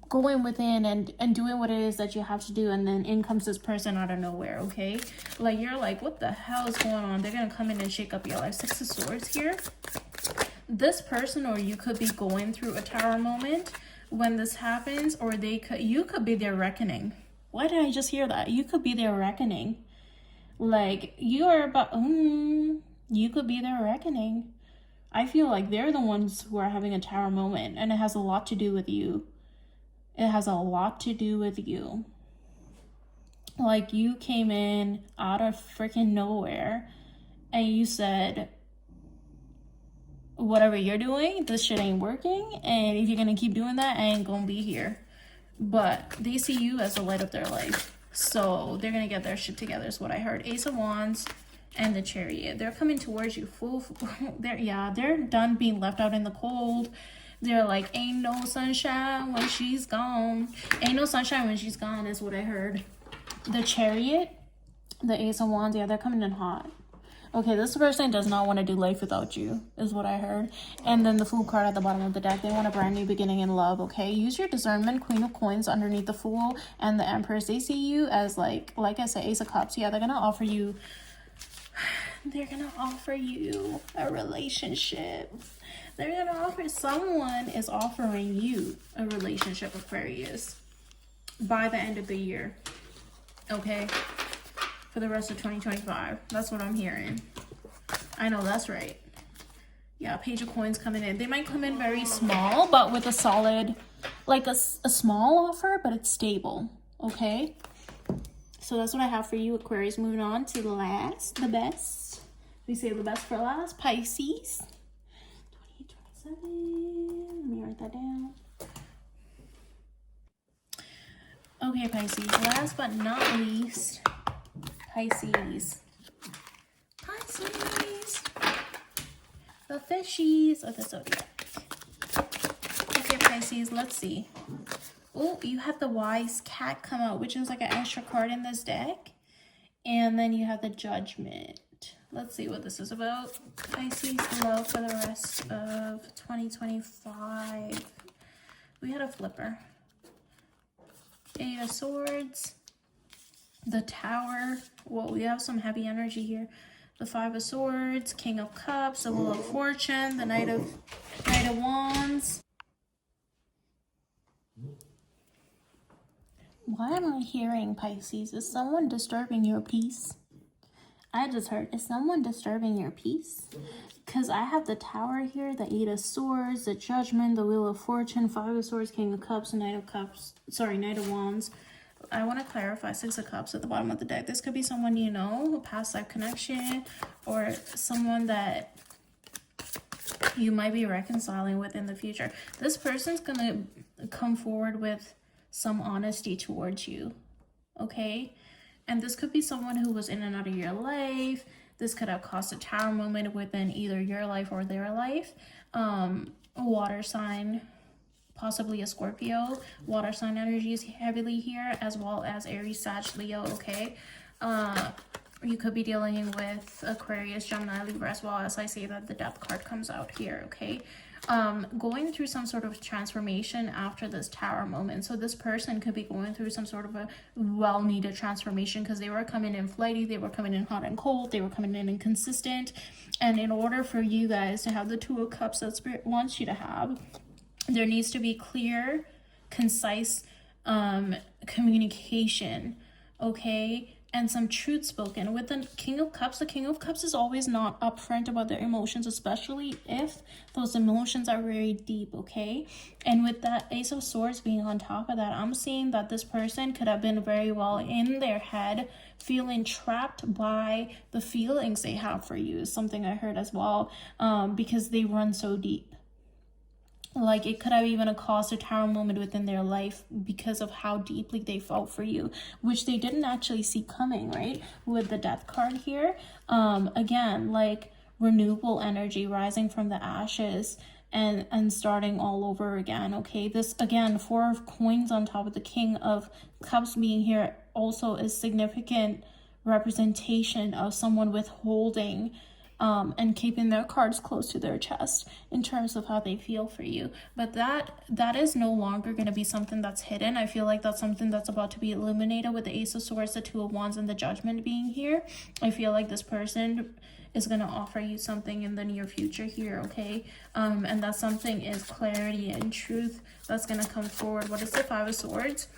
going within and doing what it is that you have to do. And then in comes this person out of nowhere, okay? Like, you're like, what the hell is going on? They're gonna come in and shake up your life. 6 of Swords here. This person or you could be going through a Tower moment when this happens, or you could be their reckoning. Why did I just hear that? You could be their reckoning. Like, you are about, you could be their reckoning. I feel like they're the ones who are having a Tower moment, and it has a lot to do with you. It has a lot to do with you. Like, you came in out of freaking nowhere, and you said, whatever you're doing, this shit ain't working, and if you're gonna keep doing that, I ain't gonna be here. But they see you as the light of their life, so they're gonna get their shit together is what I heard. Ace of Wands and the Chariot. They're coming towards you they're done being left out in the cold. They're like, ain't no sunshine when she's gone. Ain't no sunshine when she's gone is what I heard. The Chariot, the Ace of Wands, yeah, they're coming in hot. Okay, this person does not want to do life without you, is what I heard. And then the Fool card at the bottom of the deck. They want a brand new beginning in love, okay? Use your discernment. Queen of Coins underneath the Fool and the Empress. They see you as, like I said, Ace of Cups. Yeah, they're going to offer you they're gonna offer you a relationship. They're gonna offer, someone is offering you a relationship, Aquarius, by the end of the year, okay? For the rest of 2025. That's what I'm hearing. I know that's right. Yeah, Page of Coins coming in. They might come in very small, but with a solid, like a small offer, but it's stable, okay? So that's what I have for you, Aquarius. Moving on to the best. We save the best for last. Pisces. 2027. Let me write that down. Okay, Pisces. Last but not least, Pisces. Pisces. The fishies of the zodiac. Okay, Pisces. Let's see. Oh, you had the Wise Cat come out, which is like an extra card in this deck. And then you have the Judgment. Let's see what this is about. Pisces love for the rest of 2025. We had a flipper. Eight of Swords. The Tower. Whoa, we have some heavy energy here. The Five of Swords. King of Cups. The Wheel of Fortune. The Knight of Wands. Why am I hearing, Pisces? Is someone disturbing your peace? I just heard, is someone disturbing your peace? Because I have the Tower here, the Eight of Swords, the Judgment, the Wheel of Fortune, Five of Swords, King of Cups, Knight of Wands. I want to clarify Six of Cups at the bottom of the deck. This could be someone you know, a past life connection, or someone that you might be reconciling with in the future. This person's going to come forward with some honesty towards you, okay? And this could be someone who was in and out of your life. This could have caused a tower moment within either your life or their life. A water sign, possibly a Scorpio. Water sign energy is heavily here, as well as Aries, Sag, Leo, okay? You could be dealing with Aquarius, Gemini, Libra, as well as I say that the Death card comes out here, okay? Going through some sort of transformation after this Tower moment. So this person could be going through some sort of a well-needed transformation because they were coming in flighty, they were coming in hot and cold, they were coming in inconsistent. And in order for you guys to have the Two of Cups that Spirit wants you to have, there needs to be clear, concise communication, okay? And some truth spoken. With the King of Cups is always not upfront about their emotions, especially if those emotions are very deep, okay? And with that Ace of Swords being on top of that, I'm seeing that this person could have been very well in their head, feeling trapped by the feelings they have for you, is something I heard as well, because they run so deep. Like, it could have even caused a Tower moment within their life because of how deeply they felt for you, which they didn't actually see coming, right? With the Death card here. Again, like renewable energy rising from the ashes and starting all over again, okay? This, again, Four of Coins on top of the King of Cups being here also is significant representation of someone withholding and keeping their cards close to their chest in terms of how they feel for you. But that is no longer going to be something that's hidden. I feel like that's something that's about to be illuminated with the Ace of Swords, the Two of Wands, and the Judgment being here. I feel like this person is going to offer you something in the near future here, okay? And that something is clarity and truth that's going to come forward. What is the Five of Swords?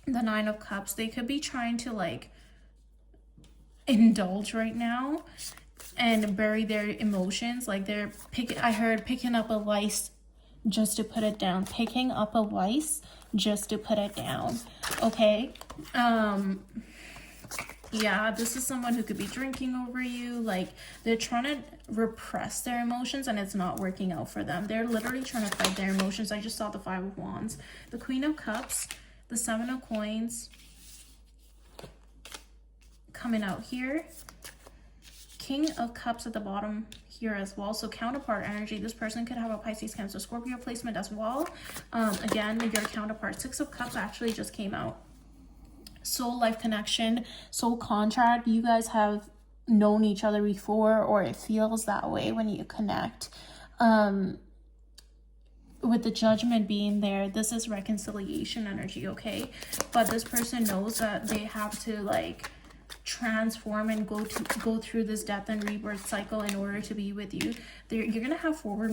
The Nine of Cups. They could be trying to, like, indulge right now and bury their emotions. Like, they're I heard picking up a vice just to put it down. Picking up a vice just to put it down, okay? Yeah, this is someone who could be drinking over you. Like, they're trying to repress their emotions and it's not working out for them. They're literally trying to fight their emotions. I just saw the Five of Wands, the Queen of Cups, the Seven of Coins coming out here, King of Cups at the bottom here as well. So counterpart energy. This person could have a Pisces, Cancer, Scorpio placement as well. Again, your counterpart. Six of Cups actually just came out. Soul life connection, soul contract. You guys have known each other before, or it feels that way when you connect. With the Judgment being there, this is reconciliation energy, okay? But this person knows that they have to, like, transform and go through this death and rebirth cycle in order to be with you. You're gonna have forward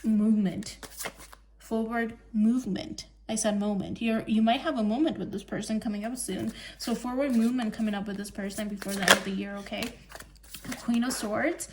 movement. I said moment. You might have a moment with this person coming up soon. So forward movement coming up with this person before the end of the year, okay? Queen of Swords.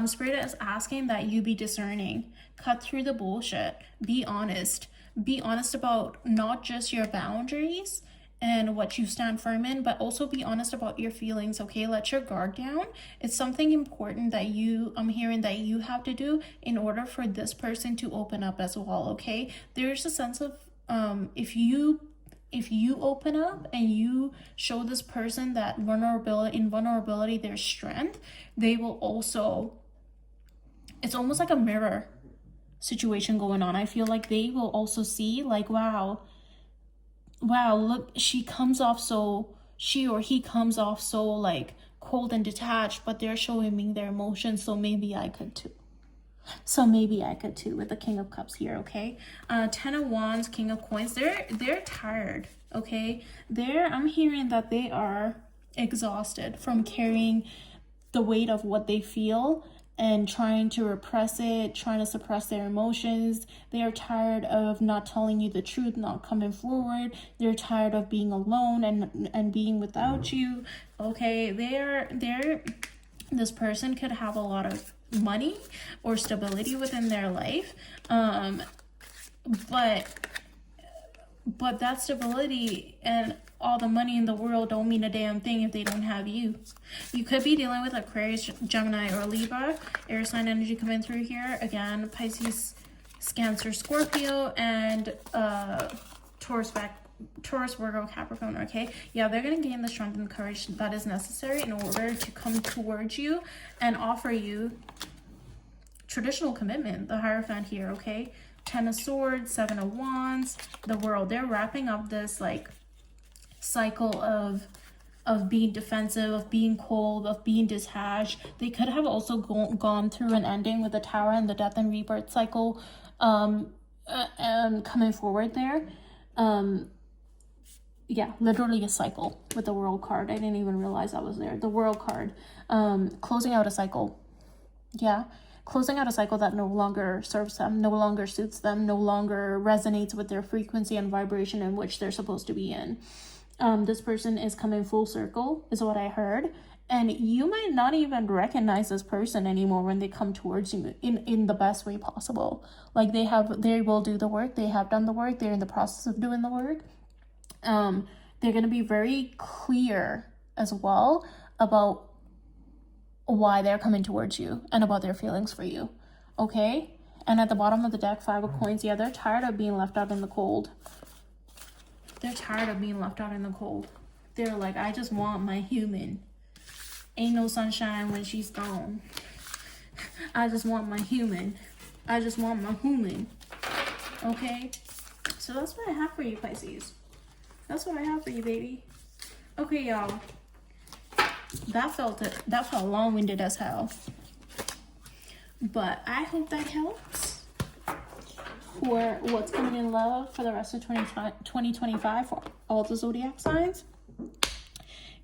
Spirit is asking that you be discerning. Cut through the bullshit. Be honest. Be honest about not just your boundaries and what you stand firm in, but also be honest about your feelings, okay? Let your guard down. It's something important that I'm hearing that you have to do in order for this person to open up as well, okay? There's a sense of if you open up and you show this person that vulnerability there's strength, they will also, it's almost like a mirror situation going on. I feel like they will also see like, wow, look, she or he comes off so like cold and detached, but they're showing me their emotions, so maybe I could too. With the King of Cups here, okay? 10 of Wands, King of Coins. They're tired, okay? I'm hearing that they are exhausted from carrying the weight of what they feel and trying to repress it, trying to suppress their emotions. They are tired of not telling you the truth, not coming forward. They're tired of being alone and being without you, okay? This person could have a lot of money or stability within their life, but that stability and all the money in the world don't mean a damn thing if they don't have you. You could be dealing with Aquarius, Gemini, or Libra. Air sign energy coming through here. Again, Pisces, Cancer, Scorpio, and Taurus, Virgo, Capricorn, okay? Yeah, they're going to gain the strength and courage that is necessary in order to come towards you and offer you traditional commitment. The Hierophant here, okay? 10 of Swords, 7 of Wands, the World. They're wrapping up this, like, cycle of being defensive, of being cold, of being detached. They could have also gone through an ending with the Tower and the death and rebirth cycle coming forward there. Yeah, literally a cycle with the World card. I didn't even realize that was there. The World card. Closing out a cycle. Yeah. Closing out a cycle that no longer serves them, no longer suits them, no longer resonates with their frequency and vibration in which they're supposed to be in. This person is coming full circle, is what I heard. And you might not even recognize this person anymore when they come towards you in the best way possible. Like they will do the work. They have done the work. They're in the process of doing the work. They're going to be very clear as well about why they're coming towards you and about their feelings for you, okay? And at the bottom of the deck, 5 of Coins. Yeah, they're tired of being left out in the cold. They're like, I just want my human. Ain't no sunshine when she's gone. I just want my human. Okay? So that's what I have for you, Pisces. That's what I have for you, baby. Okay, y'all. That felt long-winded as hell. But I hope that helps for what's coming in love for the rest of 2025 for all the zodiac signs.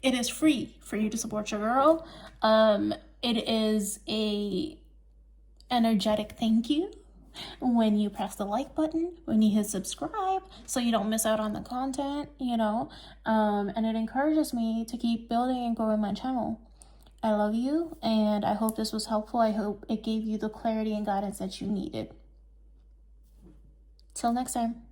It is free for you to support your girl. It is a energetic thank you when you press the like button, when you hit subscribe, so you don't miss out on the content, and it encourages me to keep building and growing my channel. I love you, and I hope this was helpful. I hope it gave you the clarity and guidance that you needed. Till next time.